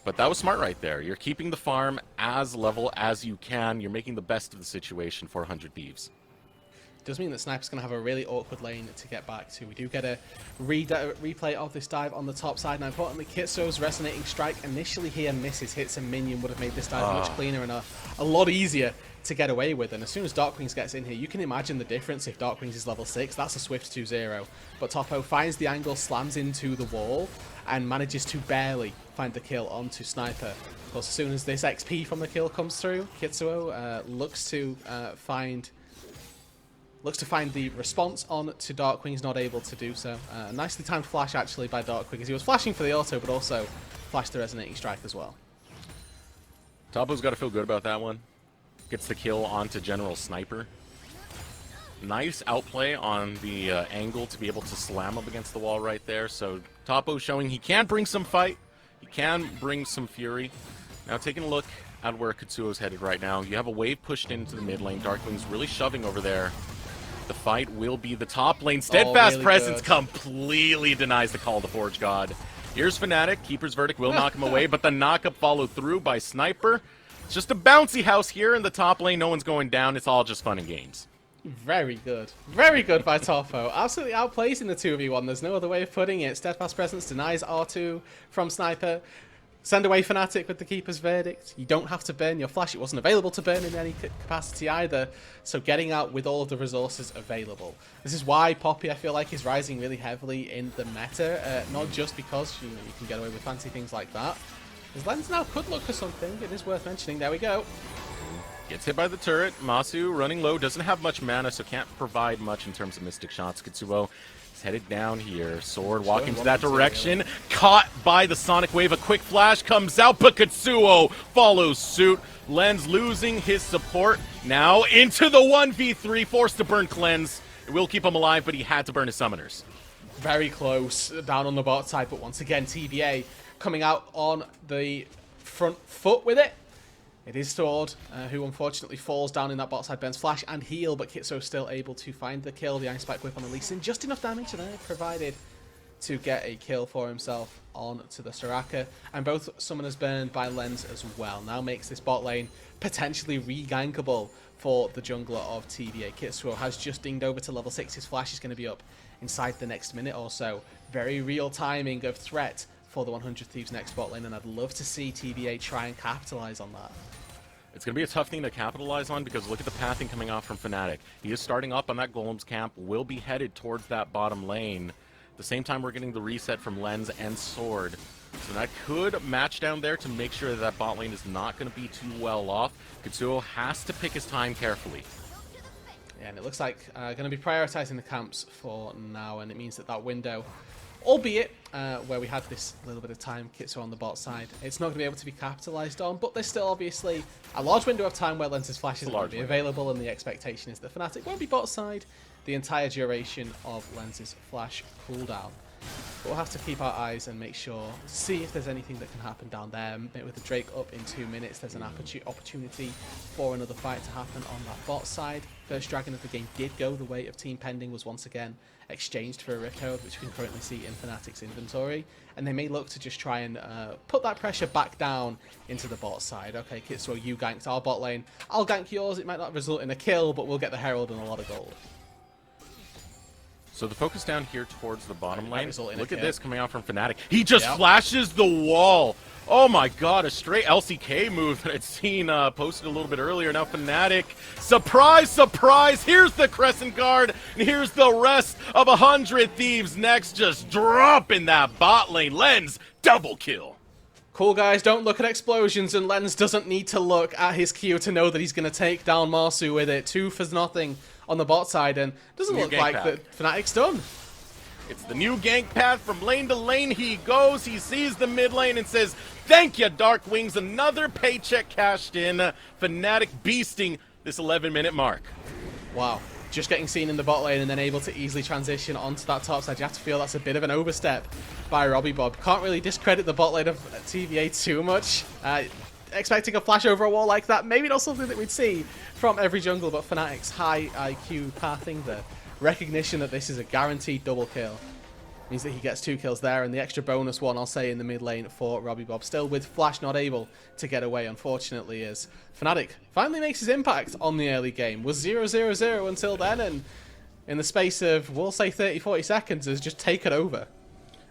but that was smart right there. You're keeping the farm as level as you can. You're making the best of the situation for 100 Thieves. Does mean that Sniper's going to have a really awkward lane to get back to. We do get a replay of this dive on the top side. Now, importantly, Kitsuo's Resonating Strike initially here misses, hits a minion, would have made this dive much cleaner and a lot easier to get away with. And as soon as Darkwings gets in here, you can imagine the difference if Darkwings is level 6. That's a swift 2-0. But Topo finds the angle, slams into the wall, and manages to barely find the kill onto Sniper. Of course, as soon as this XP from the kill comes through, Kitsuo looks to find the response on to Darkwings, not able to do so. Nicely timed flash, actually, by Darkwings. He was flashing for the auto, but also flashed the Resonating Strike as well. Topo's got to feel good about that one. Gets the kill onto General Sniper. Nice outplay on the angle to be able to slam up against the wall right there. So Topo showing he can bring some fight. He can bring some fury. Now taking a look at where Katsuo's headed right now. You have a wave pushed into the mid lane. Darkwing's really shoving over there. The fight will be the top lane. Steadfast really Presence good. completely denies the call of the Forge God. Here's Fnatic. Keeper's Verdict will knock him away, but the knockup followed through by Sniper. It's just a bouncy house here in the top lane. No one's going down. It's all just fun and games. Very good. Very good by Topo. Absolutely outplays in the 2v1. There's no other way of putting it. Steadfast Presence denies R2 from Sniper. Send away Fnatic with the Keeper's Verdict. You don't have to burn your flash. It wasn't available to burn in any capacity either. So getting out with all of the resources available. This is why Poppy, I feel like, is rising really heavily in the meta. Not just because you can get away with fancy things like that. His lens now could look for something. It is worth mentioning. There we go. Gets hit by the turret. Masu running low. Doesn't have much mana, so can't provide much in terms of Mystic Shots. Katsuo is headed down here. Sword walking to that direction. Caught by the Sonic Wave. A quick flash comes out, but Katsuo follows suit. Lens losing his support. Now into the 1v3. Forced to burn Cleanse. It will keep him alive, but he had to burn his summoners. Very close down on the bot side, but once again, TBA coming out on the front foot with it. It is Sword, who unfortunately falls down in that bot side, burns flash and heal, but Kitsuo still able to find the kill. The Iron Spike Whip on the Lee Sin, just enough damage and provided to get a kill for himself onto the Soraka. And both summoners burned by Lens as well. Now makes this bot lane potentially re-gankable for the jungler of TBA. Kitsuo has just dinged over to level 6. His flash is going to be up inside the next minute or so. Very real timing of threat for the 100 Thieves next bot lane, and I'd love to see TBA try and capitalize on that. It's going to be a tough thing to capitalize on because look at the pathing coming off from Fnatic. He is starting up on that Golem's camp, will be headed towards that bottom lane. At the same time, we're getting the reset from Lens and Sword. So that could match down there to make sure that bot lane is not going to be too well off. Katsuo has to pick his time carefully. Yeah, and it looks like going to be prioritizing the camps for now, and it means that that window albeit where we had this little bit of time, Kitsu on the bot side. It's not going to be able to be capitalized on, but there's still obviously a large window of time where Lens's flash isn't going to be available, and the expectation is that Fnatic won't be bot side the entire duration of Lens's flash cooldown. But we'll have to keep our eyes and make sure, see if there's anything that can happen down there. With the Drake up in 2 minutes, there's an opportunity for another fight to happen on that bot side. First dragon of the game did go the way of Team Pending, was once again exchanged for a Rickhold, which we can currently see in Fnatic's inventory. And they may look to just try and put that pressure back down into the bot side. Okay, Kitsuo, you ganked our bot lane. I'll gank yours. It might not result in a kill, but we'll get the Herald and a lot of gold. So the focus down here towards the bottom lane. Look at this this coming out from Fnatic. He just flashes the wall. Oh my god, a straight LCK move that I'd seen posted a little bit earlier. Now Fnatic, surprise, surprise, here's the Crescent Guard, and here's the rest of 100 Thieves next, just dropping that bot lane. Lens, double kill. Cool guys, don't look at explosions, and Lens doesn't need to look at his Q to know that he's going to take down Marsu with it. 2 for nothing on the bot side, and doesn't look like that Fnatic's done. It's the new gank path. From lane to lane he goes. He sees the mid lane and says, thank you, Dark Wings. Another paycheck cashed in. Fnatic beasting this 11-minute mark. Wow. Just getting seen in the bot lane and then able to easily transition onto that top side. You have to feel that's a bit of an overstep by Robbie Bob. Can't really discredit the bot lane of TVA too much. Expecting a flash over a wall like that, maybe not something that we'd see from every jungle, but Fnatic's high IQ pathing, the recognition that this is a guaranteed double kill, means that he gets 2 kills there, and the extra bonus one, I'll say, in the mid lane for Robbie Bob. Still with Flash not able to get away, unfortunately, as Fnatic finally makes his impact on the early game. Was 0-0-0 until then, and in the space of, we'll say, 30-40 seconds, has just taken over.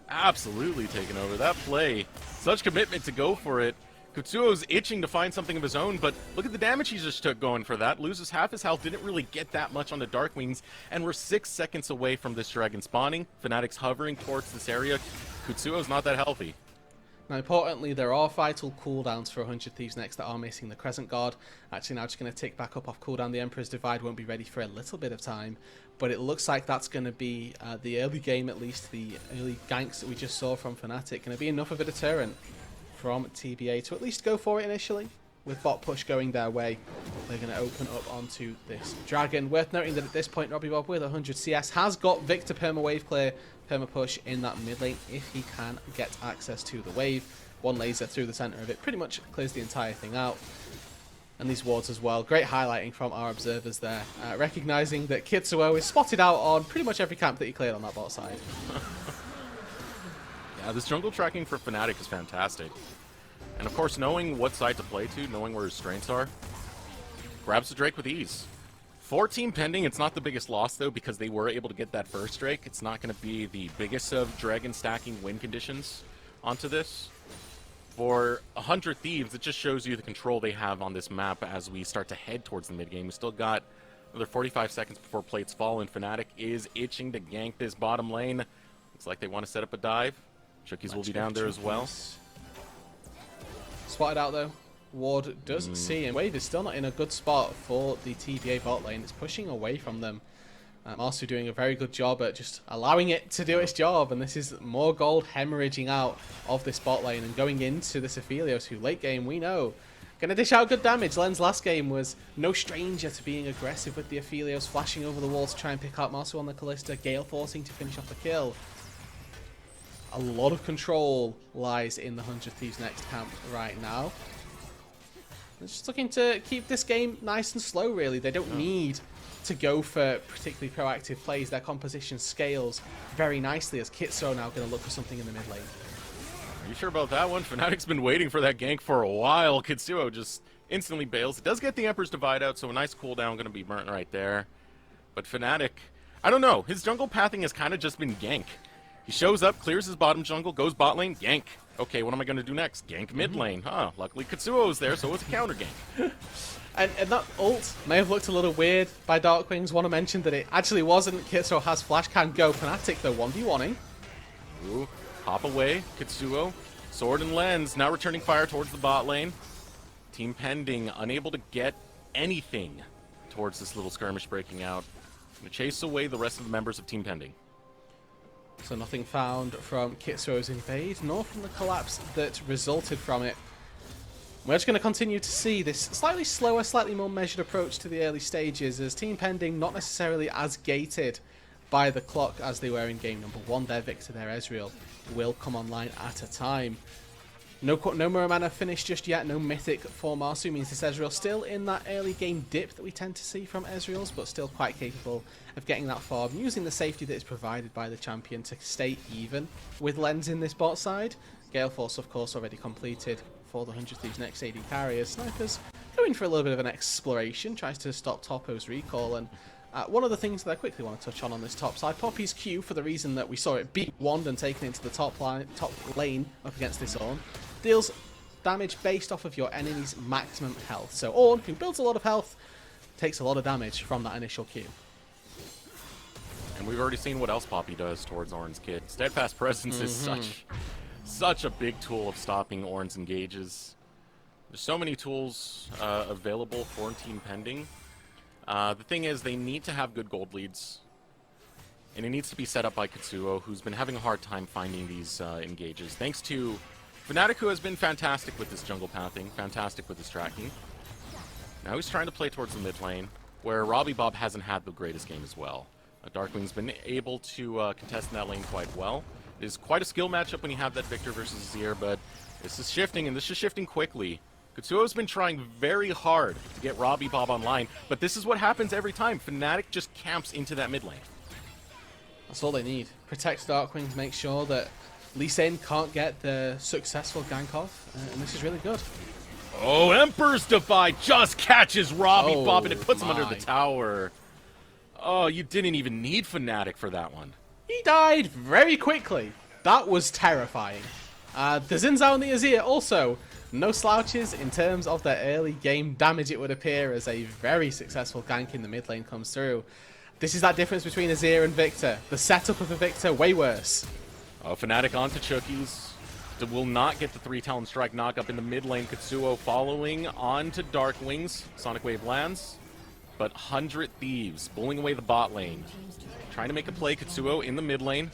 Absolutely taken over. That play, such commitment to go for it. Kutsuo's itching to find something of his own, but look at the damage he just took going for that. Loses half his health, didn't really get that much on the Dark Wings, and we're 6 seconds away from this dragon spawning. Fnatic's hovering towards this area. Kutsuo's not that healthy. Now, importantly, there are vital cooldowns for 100 Thieves next that are missing the Crescent Guard. Actually, now just going to tick back up off cooldown. The Emperor's Divide won't be ready for a little bit of time, but it looks like that's going to be, the early game at least, the early ganks that we just saw from Fnatic, going to be enough of a deterrent from TBA to at least go for it initially. With bot push going their way, they're going to open up onto this dragon. Worth noting that at this point, Robbie Bob with 100 CS has got Victor perma wave clear, perma push in that mid lane if he can get access to the wave. 1 laser through the center of it pretty much clears the entire thing out. And these wards as well. Great highlighting from our observers there, recognizing that Kitsuo is spotted out on pretty much every camp that he cleared on that bot side. Yeah, this jungle tracking for Fnatic is fantastic. And of course, knowing what side to play to, knowing where his strengths are, grabs the Drake with ease. For Team Pending, it's not the biggest loss, though, because they were able to get that first Drake. It's not going to be the biggest of dragon stacking win conditions onto this. For 100 Thieves, it just shows you the control they have on this map as we start to head towards the mid-game. We still got another 45 seconds before plates fall, and Fnatic is itching to gank this bottom lane. Looks like they want to set up a dive. Chookies will be down there as well. Spotted out though. Ward does see him. Wave is still not in a good spot for the TBA bot lane. It's pushing away from them. Marsu doing a very good job at just allowing it to do its job, and this is more gold hemorrhaging out of this bot lane and going into this Aphelios, who late game we know gonna dish out good damage. Len's last game was no stranger to being aggressive with the Aphelios, flashing over the wall to try and pick out Marsu on the Callista, Gale forcing to finish off the kill. A lot of control lies in the 100 Thieves next camp right now. They're just looking to keep this game nice and slow, really. They don't need to go for particularly proactive plays. Their composition scales very nicely as Kitsuo now going to look for something in the mid lane. Are you sure about that one? Fnatic's been waiting for that gank for a while. Kitsuo just instantly bails. It does get the Emperor's Divide out, so a nice cooldown going to be burnt right there. But Fnatic, I don't know. His jungle pathing has kind of just been gank. He shows up, clears his bottom jungle, goes bot lane, gank. Okay, what am I going to do next? Gank mid lane. Huh, luckily Kitsuo's there, so it's a counter gank. And that ult may have looked a little weird by Dark Wings. Want to mention that it actually wasn't. Kitsuo has flash, can go. Fnatic though, 1v1ing. Ooh, hop away, Kitsuo. Sword and Lens, now returning fire towards the bot lane. Team Pending, unable to get anything towards this little skirmish breaking out. Gonna chase away the rest of the members of Team Pending. So nothing found from Kitsuo's invade, nor from the collapse that resulted from it. We're just going to continue to see this slightly slower, slightly more measured approach to the early stages, as Team Pending not necessarily as gated by the clock as they were in game number 1. Their Victor, their Ezreal, will come online at a time. No Muramana finished just yet, no Mythic for Marsu, means this Ezreal still in that early game dip that we tend to see from Ezreals, but still quite capable of getting that farm, using the safety that is provided by the champion to stay even with Lens in this bot side. Gale Force, of course, already completed for the 100 Thieves next AD carrier. Snipers going for a little bit of an exploration, tries to stop Topo's recall, and one of the things that I quickly want to touch on this top side, Poppy's Q, for the reason that we saw it beat Wand and taken into the top lane up against this Ornn, deals damage based off of your enemy's maximum health. So Ornn, who builds a lot of health, takes a lot of damage from that initial Q. And we've already seen what else Poppy does towards Ornn's kid. Steadfast Presence is such a big tool of stopping Ornn's engages. There's so many tools available for Team Pending. The thing is, they need to have good gold leads. And it needs to be set up by Kitsuo, who's been having a hard time finding these engages. Thanks to Fnatic, who has been fantastic with this jungle pathing, fantastic with his tracking. Now he's trying to play towards the mid lane, where Robbie Bob hasn't had the greatest game as well. Darkwing's been able to contest in that lane quite well. It is quite a skill matchup when you have that Victor versus Azir, but this is shifting, and this is shifting quickly. Kitsuo's been trying very hard to get Robbie Bob online, but this is what happens every time. Fnatic just camps into that mid lane. That's all they need. Protect Darkwing to make sure that Lee Sin can't get the successful gank off, and this is really good. Oh, Emperor's Defy just catches Robbie Bob, and it puts him under the tower. Oh, you didn't even need Fnatic for that one. He died very quickly. That was terrifying. The Xin Zhao and the Azir also no slouches in terms of their early game damage, it would appear, as a very successful gank in the mid lane comes through. This is that difference between Azir and Victor. The setup of a Victor, way worse. Oh, Fnatic onto Chookies. Will not get the 3 Talon Strike knock up in the mid lane. Kitsuo following on to Darkwings. Sonic Wave lands. But 100 Thieves bullying away the bot lane. Trying to make a play. Kitsuo in the mid lane.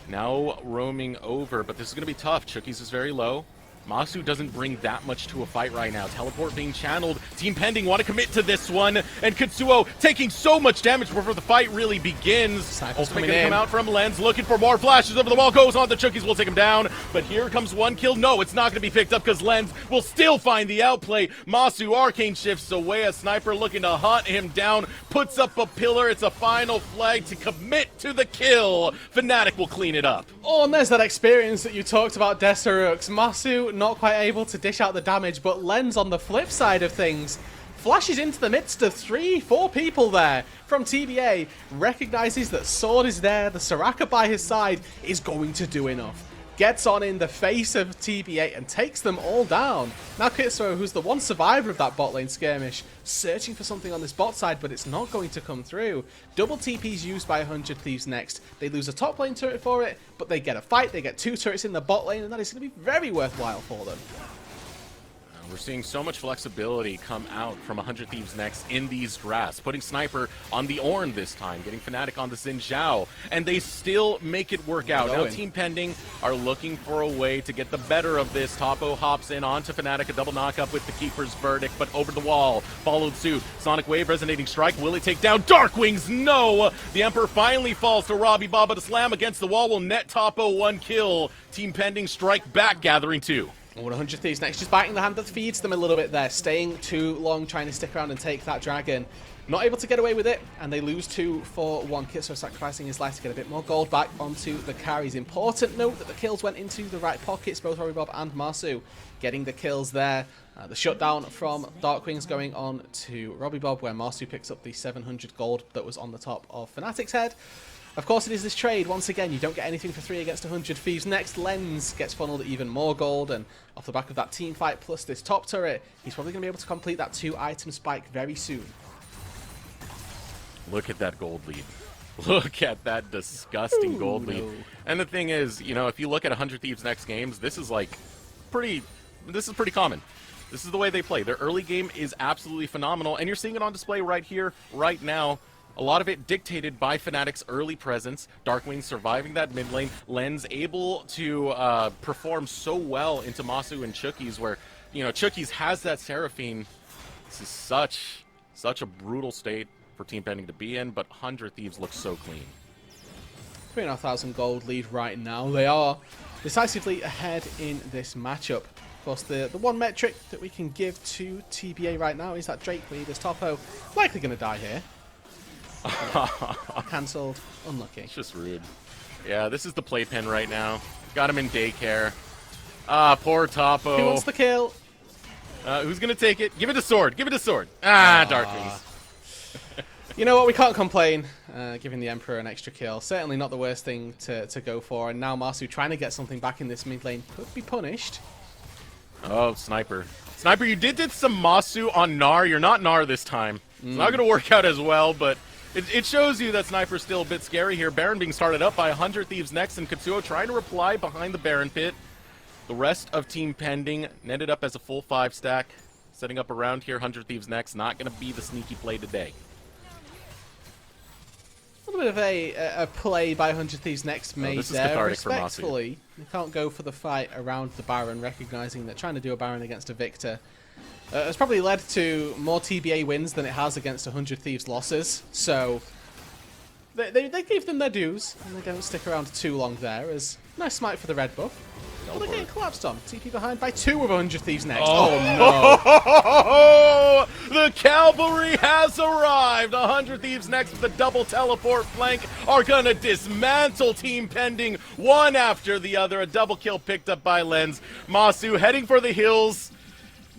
Now roaming over, but this is going to be tough. Chookies is very low. Masu doesn't bring that much to a fight right now. Teleport being channeled. Team Pending want to commit to this one. And Kitsuo taking so much damage before the fight really begins. Ultimate gonna come out from Lens, looking for more flashes over the wall. Goes on, the Chookies will take him down. But here comes one kill. No, it's not going to be picked up because Lens will still find the outplay. Masu arcane shifts away. A sniper looking to hunt him down. Puts up a pillar. It's a final flag to commit to the kill. Fnatic will clean it up. Oh, and there's that experience that you talked about, Desarux. Masu not quite able to dish out the damage, but Lens on the flip side of things flashes into the midst of 3-4 people there from TBA, recognizes that Sword is there, the Soraka by his side is going to do enough. Gets on in the face of TBA and takes them all down. Now Kitsuo, who's the one survivor of that bot lane skirmish, searching for something on this bot side, but it's not going to come through. Double TP's used by 100 Thieves next. They lose a top lane turret for it, but they get a fight, they get 2 turrets in the bot lane, and that is going to be very worthwhile for them. We're seeing so much flexibility come out from 100 Thieves next in these drafts. Putting Sniper on the Ornn this time, getting Fnatic on the Xin Zhao, and they still make it work out. Now Team Pending are looking for a way to get the better of this. Topo hops in onto Fnatic, a double knockup with the Keeper's Verdict, but over the wall, followed suit. Sonic Wave, Resonating Strike, will it take down Darkwings? No! The Emperor finally falls to Robbie Bob, but a slam against the wall will net Topo 1 kill. Team Pending strike back, gathering 2. 100 Thieves next, just biting the hand that feeds them a little bit there, staying too long, trying to stick around and take that dragon. Not able to get away with it, and they lose 2 for 1. Kitsuo sacrificing his life to get a bit more gold back onto the carries. Important note that the kills went into the right pockets, both Robbie Bob and Masu getting the kills there. The shutdown from Darkwings going on to Robbie Bob, where Masu picks up the 700 gold that was on the top of Fnatic's head. Of course, it is this trade. Once again, you don't get anything for 3 against 100 Thieves. Next, Lens gets funneled even more gold, and off the back of that team fight plus this top turret, he's probably going to be able to complete that 2-item spike very soon. Look at that gold lead. Look at that disgusting gold lead. And the thing is, you know, if you look at 100 Thieves next games, this is pretty common. This is the way they play. Their early game is absolutely phenomenal, and you're seeing it on display right here, right now. A lot of it dictated by Fnatic's early presence. Darkwing surviving that mid lane. Lens able to perform so well into Masu and Chookies, where, you know, Chookies has that Seraphine. This is such a brutal state for Team Pending to be in, but 100 Thieves looks so clean. 3,500 gold lead right now. They are decisively ahead in this matchup. Of course, the one metric that we can give to TBA right now is that Drake lead, as Topo likely going to die here. Cancelled. Unlucky. It's just rude. Yeah, this is the playpen right now. Got him in daycare. Ah, poor Topo. Who wants the kill? Who's going to take it? Give it a sword. Give it a sword. Ah, Darkwings. You know what? We can't complain, giving the Emperor an extra kill. Certainly not the worst thing to go for. And now Masu trying to get something back in this mid lane could be punished. Oh, Sniper. Sniper, you did some Masu on Gnar. You're not Gnar this time. It's not going to work out as well, but it shows you that Sniper's still a bit scary here. Baron being started up by 100 Thieves next, and Katsuo trying to reply behind the Baron pit. The rest of Team Pending netted up as a full 5 stack. Setting up around here, 100 Thieves next. Not going to be the sneaky play today. A little bit of a play by 100 Thieves next made this is there. cathartic for Masu. Respectfully, you can't go for the fight around the Baron, recognizing that trying to do a Baron against a Victor has probably led to more TBA wins than it has against 100 Thieves losses. So they gave them their dues, and they don't stick around too long there. As nice smite for the red buff. Well, they're getting collapsed on. TP behind by 2 of 100 Thieves next. Oh, no! The cavalry has arrived! 100 Thieves next with a double teleport flank are gonna dismantle Team Pending one after the other. A double kill picked up by Lens. Masu heading for the hills.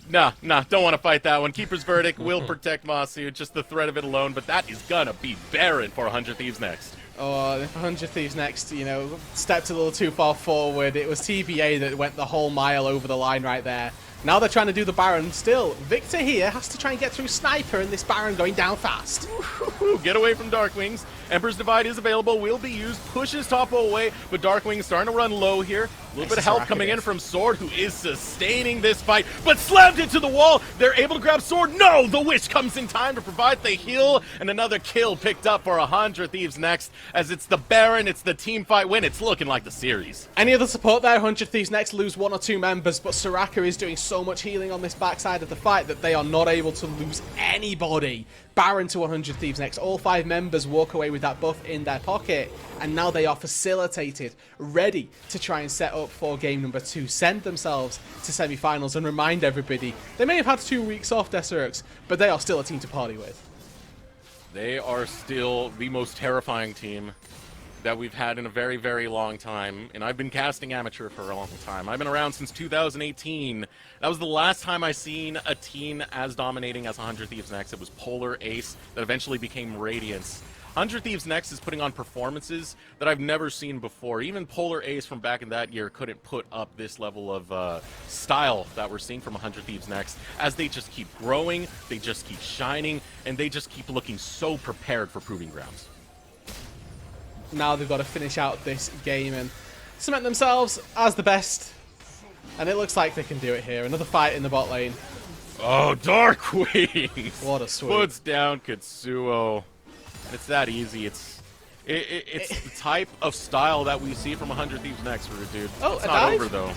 Nah, don't want to fight that one. Keeper's Verdict will protect Masu, just the threat of it alone, but that is gonna be barren for 100 Thieves next. Oh, if 100 Thieves next, you know, stepped a little too far forward. It was TBA that went the whole mile over the line right there. Now they're trying to do the Baron. Still, Victor here has to try and get through Sniper, and this Baron going down fast. Get away from Darkwings. Emperor's Divide is available, will be used, pushes Topo away, but Darkwing's starting to run low here. A little bit of help coming in from Sword, who is sustaining this fight, but slammed into the wall. They're able to grab Sword. No, the Wish comes in time to provide the heal, and another kill picked up for 100 Thieves next, as it's the Baron, it's the team fight win. It's looking like the series. Any other support there? 100 Thieves next lose 1 or 2 members, but Soraka is doing so much healing on this backside of the fight that they are not able to lose anybody. Baron to 100 Thieves next. All 5 members walk away with that buff in their pocket, and now they are facilitated, ready to try and set up for game number 2, send themselves to semi-finals, and remind everybody they may have had 2 weeks off, Deserx, but they are still a team to party with. They are still the most terrifying team that we've had in a very, very long time, and I've been casting amateur for a long time. I've been around since 2018. That was the last time I seen a team as dominating as 100 Thieves Next. It was Polar Ace that eventually became Radiance. 100 Thieves Next is putting on performances that I've never seen before. Even Polar Ace from back in that year couldn't put up this level of style that we're seeing from 100 Thieves Next, as they just keep growing, they just keep shining, and they just keep looking so prepared for Proving Grounds. Now they've got to finish out this game and cement themselves as the best. And it looks like they can do it here. Another fight in the bot lane. Oh, Darkwings! What a sweep. Puts down Katsuo. It's that easy. It's the type of style that we see from 100 Thieves Next, dude. Oh, it's a not dive? over, though.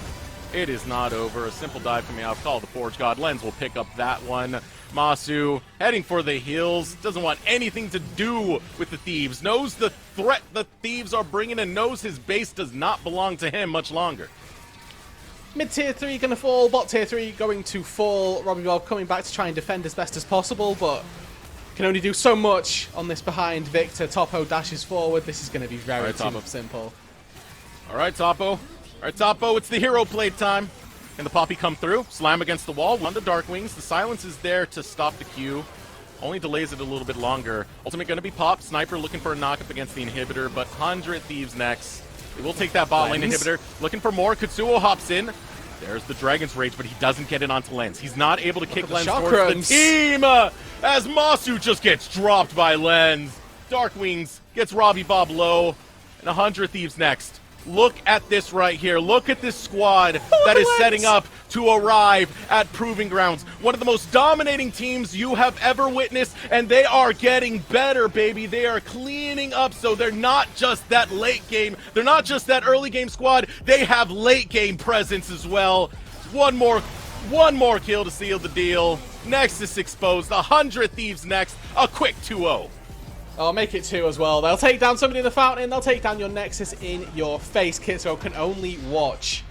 It is not over. A simple dive coming out. Call the Forge God. Lens will pick up that one. Masu heading for the hills. Doesn't want anything to do with the Thieves. Knows the threat the Thieves are bringing and knows his base does not belong to him much longer. Mid tier 3 going to fall. Bot tier 3 going to fall. Robbie Bob coming back to try and defend as best as possible, but can only do so much on this behind Victor. Topo dashes forward. This is going to be very simple. All right, Topo. All right, Topo, it's the hero play time. Can the Poppy come through? Slam against the wall. One to Darkwings. The silence is there to stop the Q. Only delays it a little bit longer. Ultimate going to be popped. Sniper looking for a knock-up against the inhibitor, but 100 Thieves next. They will take that bot lane inhibitor. Looking for more. Katsuo hops in. There's the Dragon's Rage, but he doesn't get it onto Lens. He's not able to kick Lens towards the team, as Masu just gets dropped by Lens. Darkwings gets Robbie Bob low, and 100 Thieves next. Look at this right here. Look at this squad that is setting up to arrive at Proving Grounds. One of the most dominating teams you have ever witnessed, and they are getting better, baby. They are cleaning up, so they're not just that late game. They're not just that early game squad. They have late game presence as well. One more kill to seal the deal. Nexus exposed. 100 Thieves next. A quick 2-0. I'll make it 2 as well. They'll take down somebody in the fountain. They'll take down your Nexus in your face. Kitso can only watch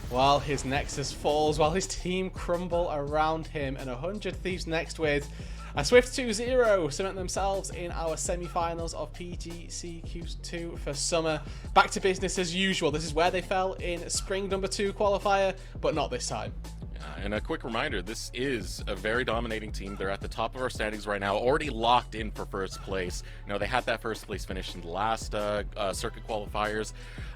while his Nexus falls, while his team crumble around him. And 100 Thieves next with a swift 2-0, cement themselves in our semi-finals of PGCQ2 for summer. Back to business as usual. This is where they fell in spring number 2 qualifier, but not this time. And a quick reminder, this is a very dominating team. They're at the top of our standings right now, already locked in for first place. You know, they had that first place finish in the last circuit qualifiers.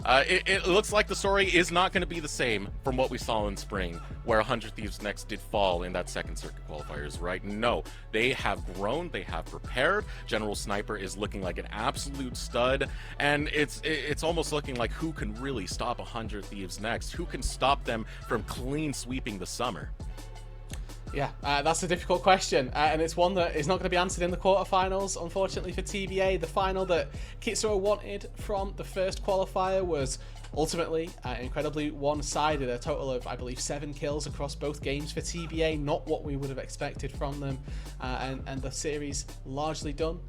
It looks like the story is not going to be the same from what we saw in spring, where 100 Thieves next did fall in that second circuit qualifiers, right? No, they have grown, they have prepared. General Sniper is looking like an absolute stud, and it's almost looking like who can really stop 100 Thieves next? Who can stop them from clean sweeping the summer? Yeah, that's a difficult question, and it's one that is not going to be answered in the quarterfinals, unfortunately for TBA. The final that Kitsura wanted from the first qualifier was ultimately incredibly one-sided. A total of, I believe, 7 kills across both games for TBA, not what we would have expected from them, and the series largely done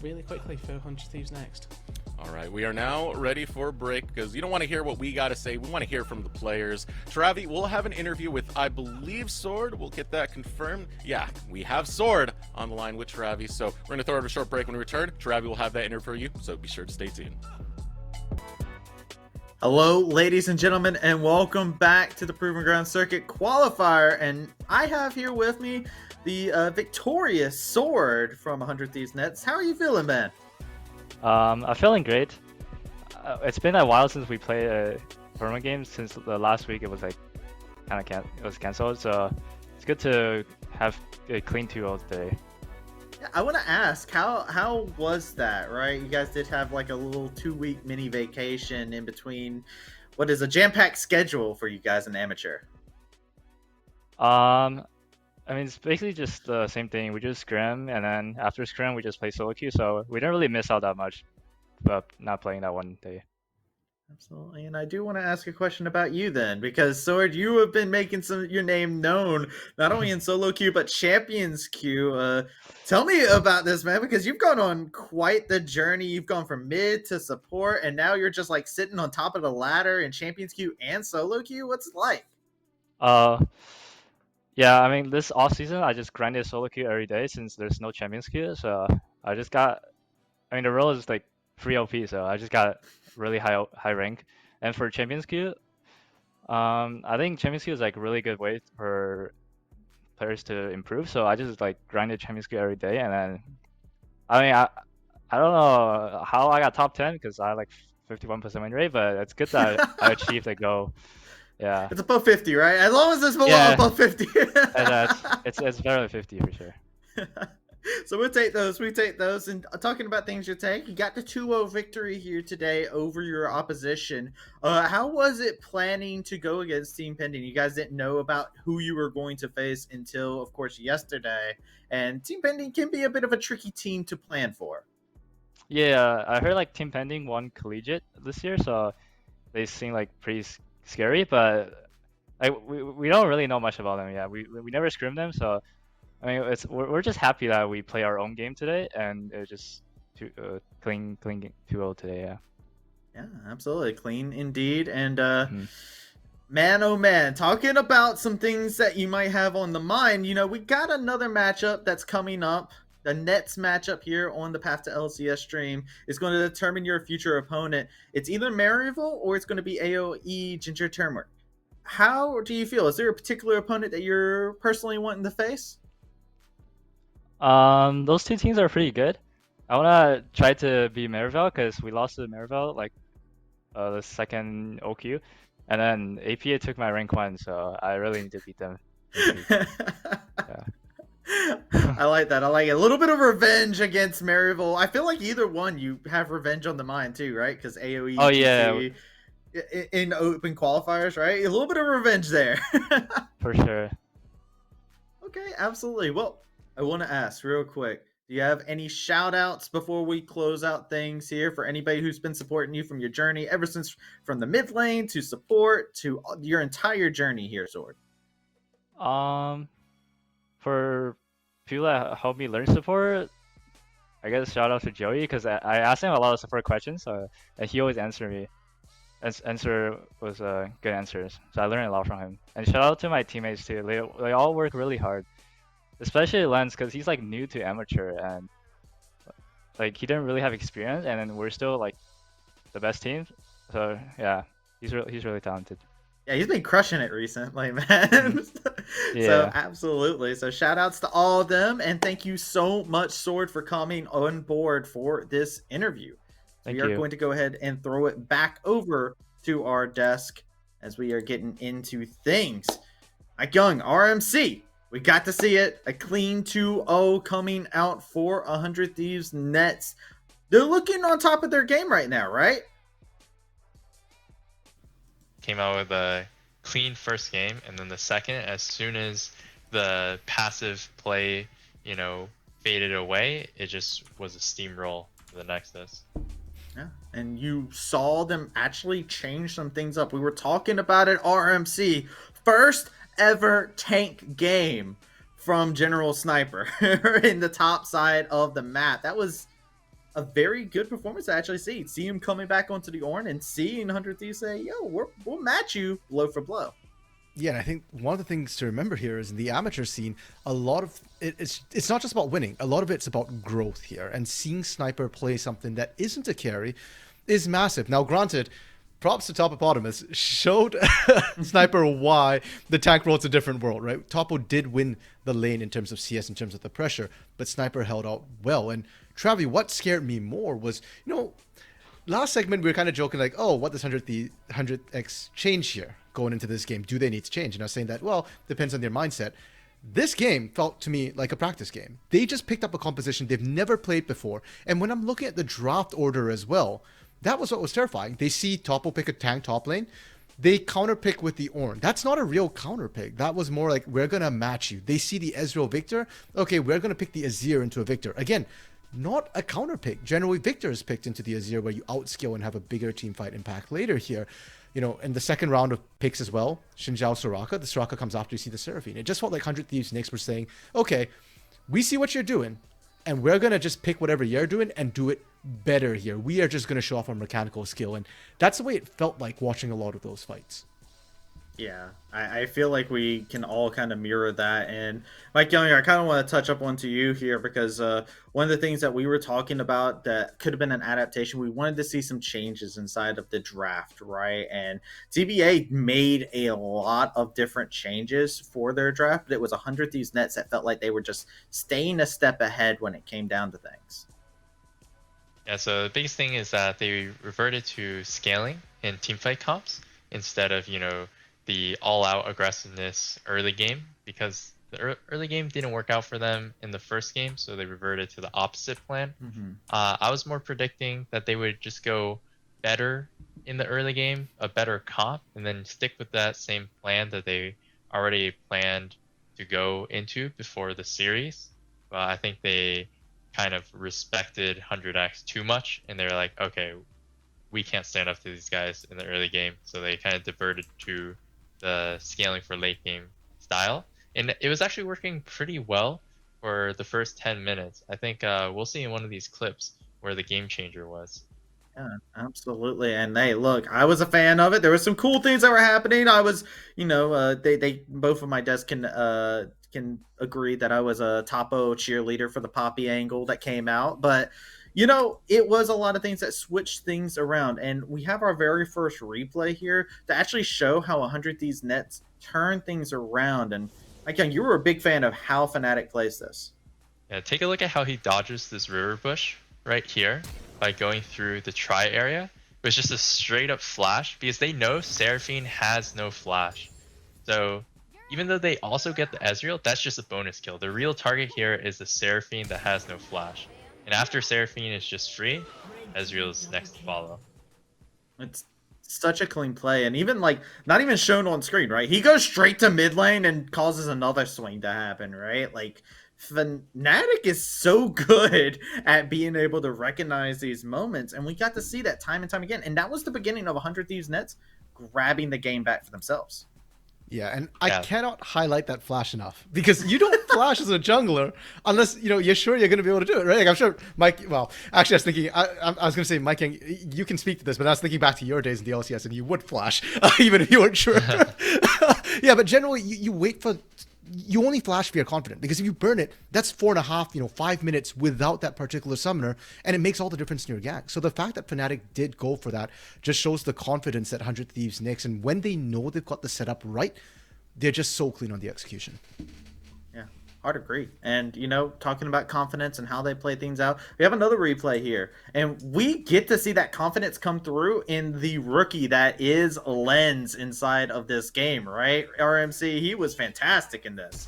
really quickly for 100 Thieves next. All right, we are now ready for a break because you don't want to hear what we got to say. We want to hear from the players. Travi, we'll have an interview with, I believe, Sword. We'll get that confirmed. Yeah, we have Sword on the line with Travi. So we're going to throw out a short break when we return. Travi will have that interview for you, so be sure to stay tuned. Hello, ladies and gentlemen, and welcome back to the Proving Ground Circuit Qualifier. And I have here with me the victorious Sword from 100 Thieves Nets. How are you feeling, man? I'm feeling great. It's been a while since we played a tournament game. Since the last week, it was like it was canceled. So it's good to have a clean 2-0 today. Yeah, I want to ask, how was that? Right, you guys did have like a little 2-week mini vacation in between. What is a jam-packed schedule for you guys in amateur? I mean, it's basically just the same thing. We just scrim, and then after scrim, we just play solo queue. So we didn't really miss out that much, but not playing that one day. Absolutely, and I do want to ask a question about you then, because Sword, you have been making your name known not only in solo queue but champions queue. Tell me about this, man, because you've gone on quite the journey. You've gone from mid to support, and now you're just like sitting on top of the ladder in champions queue and solo queue. What's it like? Yeah, I mean, this off season, I just grinded solo queue every day since there's no champions queue. So I just got, I mean, the role is like free OP, so I just got really high rank. And for champions queue, I think champions queue is like a really good way for players to improve. So I just like grinded champions queue every day, and then, I mean, I don't know how I got top 10 because I had like 51% win rate, but it's good that I achieved a goal. Yeah. It's above 50, right? As long as it's below above 50. And it's better than 50 for sure. So we'll take those. And talking about things you take, you got the 2-0 victory here today over your opposition. How was it planning to go against Team Pending? You guys didn't know about who you were going to face until, of course, yesterday. And Team Pending can be a bit of a tricky team to plan for. Yeah, I heard like Team Pending won Collegiate this year, so they seem like pretty scary, but we don't really know much about them yet. We never scrimmed them, so I mean we're just happy that we play our own game today, and it's just clean 2-0 today. Yeah, absolutely clean indeed. And man, oh man, talking about some things that you might have on the mind. You know, we got another matchup that's coming up. The Nets matchup here on the Path to LCS stream is going to determine your future opponent. It's either Maryville or it's going to be AOE Ginger Turmeric. How do you feel? Is there a particular opponent that you're personally wanting to face? Those two teams are pretty good. I want to try to beat Maryville because we lost to Maryville like the second OQ, and then APA took my rank 1, so I really need to beat them. Yeah. I like that. I like it. A little bit of revenge against Maryville. I feel like either one you have revenge on the mind too, right? Because AOE. Oh yeah. in open qualifiers, right? A little bit of revenge there. For sure. Okay, absolutely. Well, I want to ask real quick. Do you have any shout outs before we close out things here for anybody who's been supporting you from your journey ever since from the mid lane to support to your entire journey here, Sword? Um, for people that helped me learn support, I guess shout out to Joey because I asked him a lot of support questions, and he always answered me. Answer was good answers, so I learned a lot from him. And shout out to my teammates too. They all work really hard, especially Lens because he's like new to amateur and like he didn't really have experience, and then we're still like the best team. So yeah, he's really talented. Yeah, he's been crushing it recently, man. So Yeah. absolutely. So shout outs to all of them, and thank you so much, Sword, for coming on board for this interview. Thank We are you. going to go ahead and throw it back over to our desk as we are getting into things. Mike Young, RMC. We got to see it. A clean 2-0 coming out for 100 Thieves Nets. They're looking on top of their game right now, right? Came out with a clean first game, and then the second, as soon as the passive play, faded away, it just was a steamroll for the Nexus. Yeah, and you saw them actually change some things up. We were talking about it, RMC. First ever tank game from General Sniper in the top side of the map. That was a very good performance to actually see. See him coming back onto the Ornn and seeing 100 Thieves say, yo, we'll match you blow for blow. Yeah, and I think one of the things to remember here is in the amateur scene, a lot of it's not just about winning. A lot of it's about growth here, and seeing Sniper play something that isn't a carry is massive. Now, granted, props to Topopotamus showed Sniper why the tank world's a different world, right? Topo did win the lane in terms of CS, in terms of the pressure, but Sniper held out well. And Travi, what scared me more was, last segment we were kind of joking like, oh, what does 100x change here going into this game? Do they need to change? And I was saying that, well, depends on their mindset. This game felt to me like a practice game. They just picked up a composition they've never played before. And when I'm looking at the draft order as well, that was what was terrifying. They see Topo pick a tank top lane. They counter pick with the Ornn. That's not a real counter pick. That was more like, we're going to match you. They see the Ezreal Victor. Okay, we're going to pick the Azir into a Victor. Again, not a counter pick. Generally, Victor is picked into the Azir where you outskill and have a bigger team fight impact later here. In the second round of picks as well, Xinjiao Soraka, the Soraka comes after you see the Seraphine. It just felt like 100 Thieves Knicks were saying, okay, we see what you're doing, and we're going to just pick whatever you're doing and do it better here. We are just going to show off our mechanical skill. And that's the way it felt like watching a lot of those fights. Yeah, I feel like we can all kind of mirror that. And Mike Young, I kind of want to touch up onto you here because one of the things that we were talking about that could have been an adaptation, we wanted to see some changes inside of the draft, right? And TBA made a lot of different changes for their draft, but it was 100 Thieves Nets that felt like they were just staying a step ahead when it came down to things. Yeah, so the biggest thing is that they reverted to scaling in teamfight comps instead of, the all-out aggressiveness early game, because the early game didn't work out for them in the first game, so they reverted to the opposite plan. I was more predicting that they would just go better in the early game, a better comp, and then stick with that same plan that they already planned to go into before the series. But I think they kind of respected 100x too much, and they're like, okay, we can't stand up to these guys in the early game, so they kind of diverted to the scaling for late game style, and it was actually working pretty well for the first 10 minutes. I think we'll see in one of these clips where the game changer was. Yeah, absolutely. And hey, look, I was a fan of it. There were some cool things that were happening. I was, they both of my desks can agree that I was a Topo cheerleader for the Poppy angle that came out, but it was a lot of things that switched things around. And we have our very first replay here to actually show how 100 Thieves Nets turn things around. And again, you were a big fan of how Fnatic plays this. Yeah, take a look at how he dodges this river bush right here by going through the try area. It was just a straight up flash because they know Seraphine has no flash. So even though they also get the Ezreal, that's just a bonus kill. The real target here is the Seraphine that has no flash. And after Seraphine is just free, Ezreal's next to follow. It's such a clean play, and even like not even shown on screen, right? He goes straight to mid lane and causes another swing to happen, right? Like Fnatic is so good at being able to recognize these moments, and we got to see that time and time again. And that was the beginning of 100 Thieves Nets grabbing the game back for themselves. Yeah, and I Yeah. cannot highlight that flash enough because you don't flash as a jungler unless you're sure you're going to be able to do it, right? Like I'm sure Mike. Well, actually, I was thinking I was going to say Mike, you can speak to this, but I was thinking back to your days in the LCS, and you would flash even if you weren't sure. Yeah, but generally you wait for. You only flash if you're confident, because if you burn it, that's 4.5, 5 minutes without that particular summoner, and it makes all the difference in your gang. So the fact that Fnatic did go for that just shows the confidence that 100 Thieves Knicks, and when they know they've got the setup right, they're just so clean on the execution. Yeah, hard agree. And talking about confidence and how they play things out, we have another replay here, and we get to see that confidence come through in the rookie that is Lens inside of this game, right? RMC, he was fantastic in this.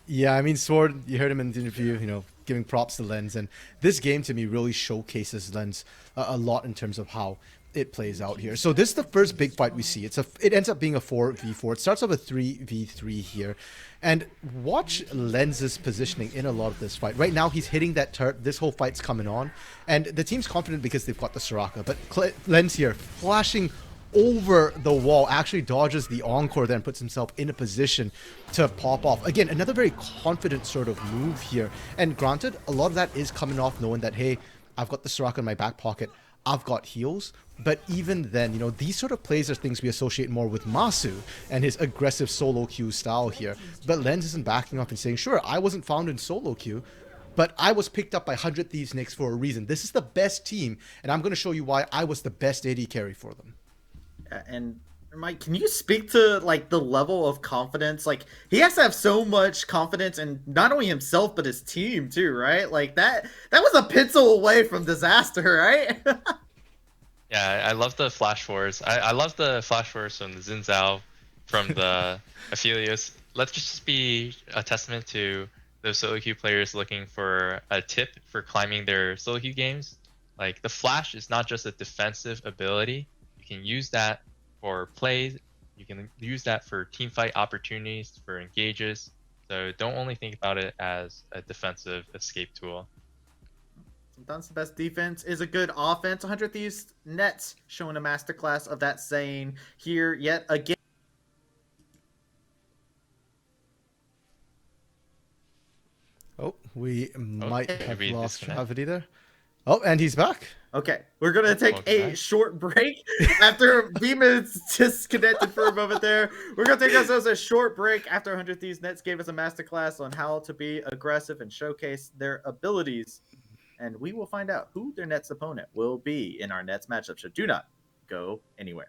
Yeah, I mean, Sword, you heard him in the interview, giving props to Lens, and this game to me really showcases Lens a lot in terms of how it plays out here. So this is the first big fight we see. It ends up being a 4v4. It starts off a 3v3 here. And watch Lens's positioning in a lot of this fight. Right now, he's hitting that turret. This whole fight's coming on. And the team's confident because they've got the Soraka. But Lens here, flashing over the wall, actually dodges the Encore, then puts himself in a position to pop off. Again, another very confident sort of move here. And granted, a lot of that is coming off knowing that, hey, I've got the Soraka in my back pocket. I've got heals. But even then, these sort of plays are things we associate more with Masu and his aggressive solo queue style here. But Lens isn't backing off and saying, sure, I wasn't found in solo queue, but I was picked up by 100 Thieves Knicks for a reason. This is the best team, and I'm going to show you why I was the best AD carry for them. And Mike, can you speak to like the level of confidence? Like he has to have so much confidence in not only himself but his team too, right? Like that was a pencil away from disaster, right? Yeah, I love the flash forwards. I love the flash forwards from the Xin Zhao, from the Aphelios. Let's just be a testament to those solo queue players looking for a tip for climbing their solo queue games. Like the flash is not just a defensive ability. You can use that for plays. You can use that for team fight opportunities, for engages. So don't only think about it as a defensive escape tool. Sometimes the best defense is a good offense. 100 Thieves Nets showing a masterclass of that saying here yet again. Oh, we might have maybe lost disconnect. Gravity there. Oh, and he's back. Okay, we're going to take Welcome a back. short break after Beeman's disconnected for a moment there. We're going to take ourselves a short break after 100 Thieves Nets gave us a masterclass on how to be aggressive and showcase their abilities. And we will find out who their Nets opponent will be in our Nets matchup. So do not go anywhere.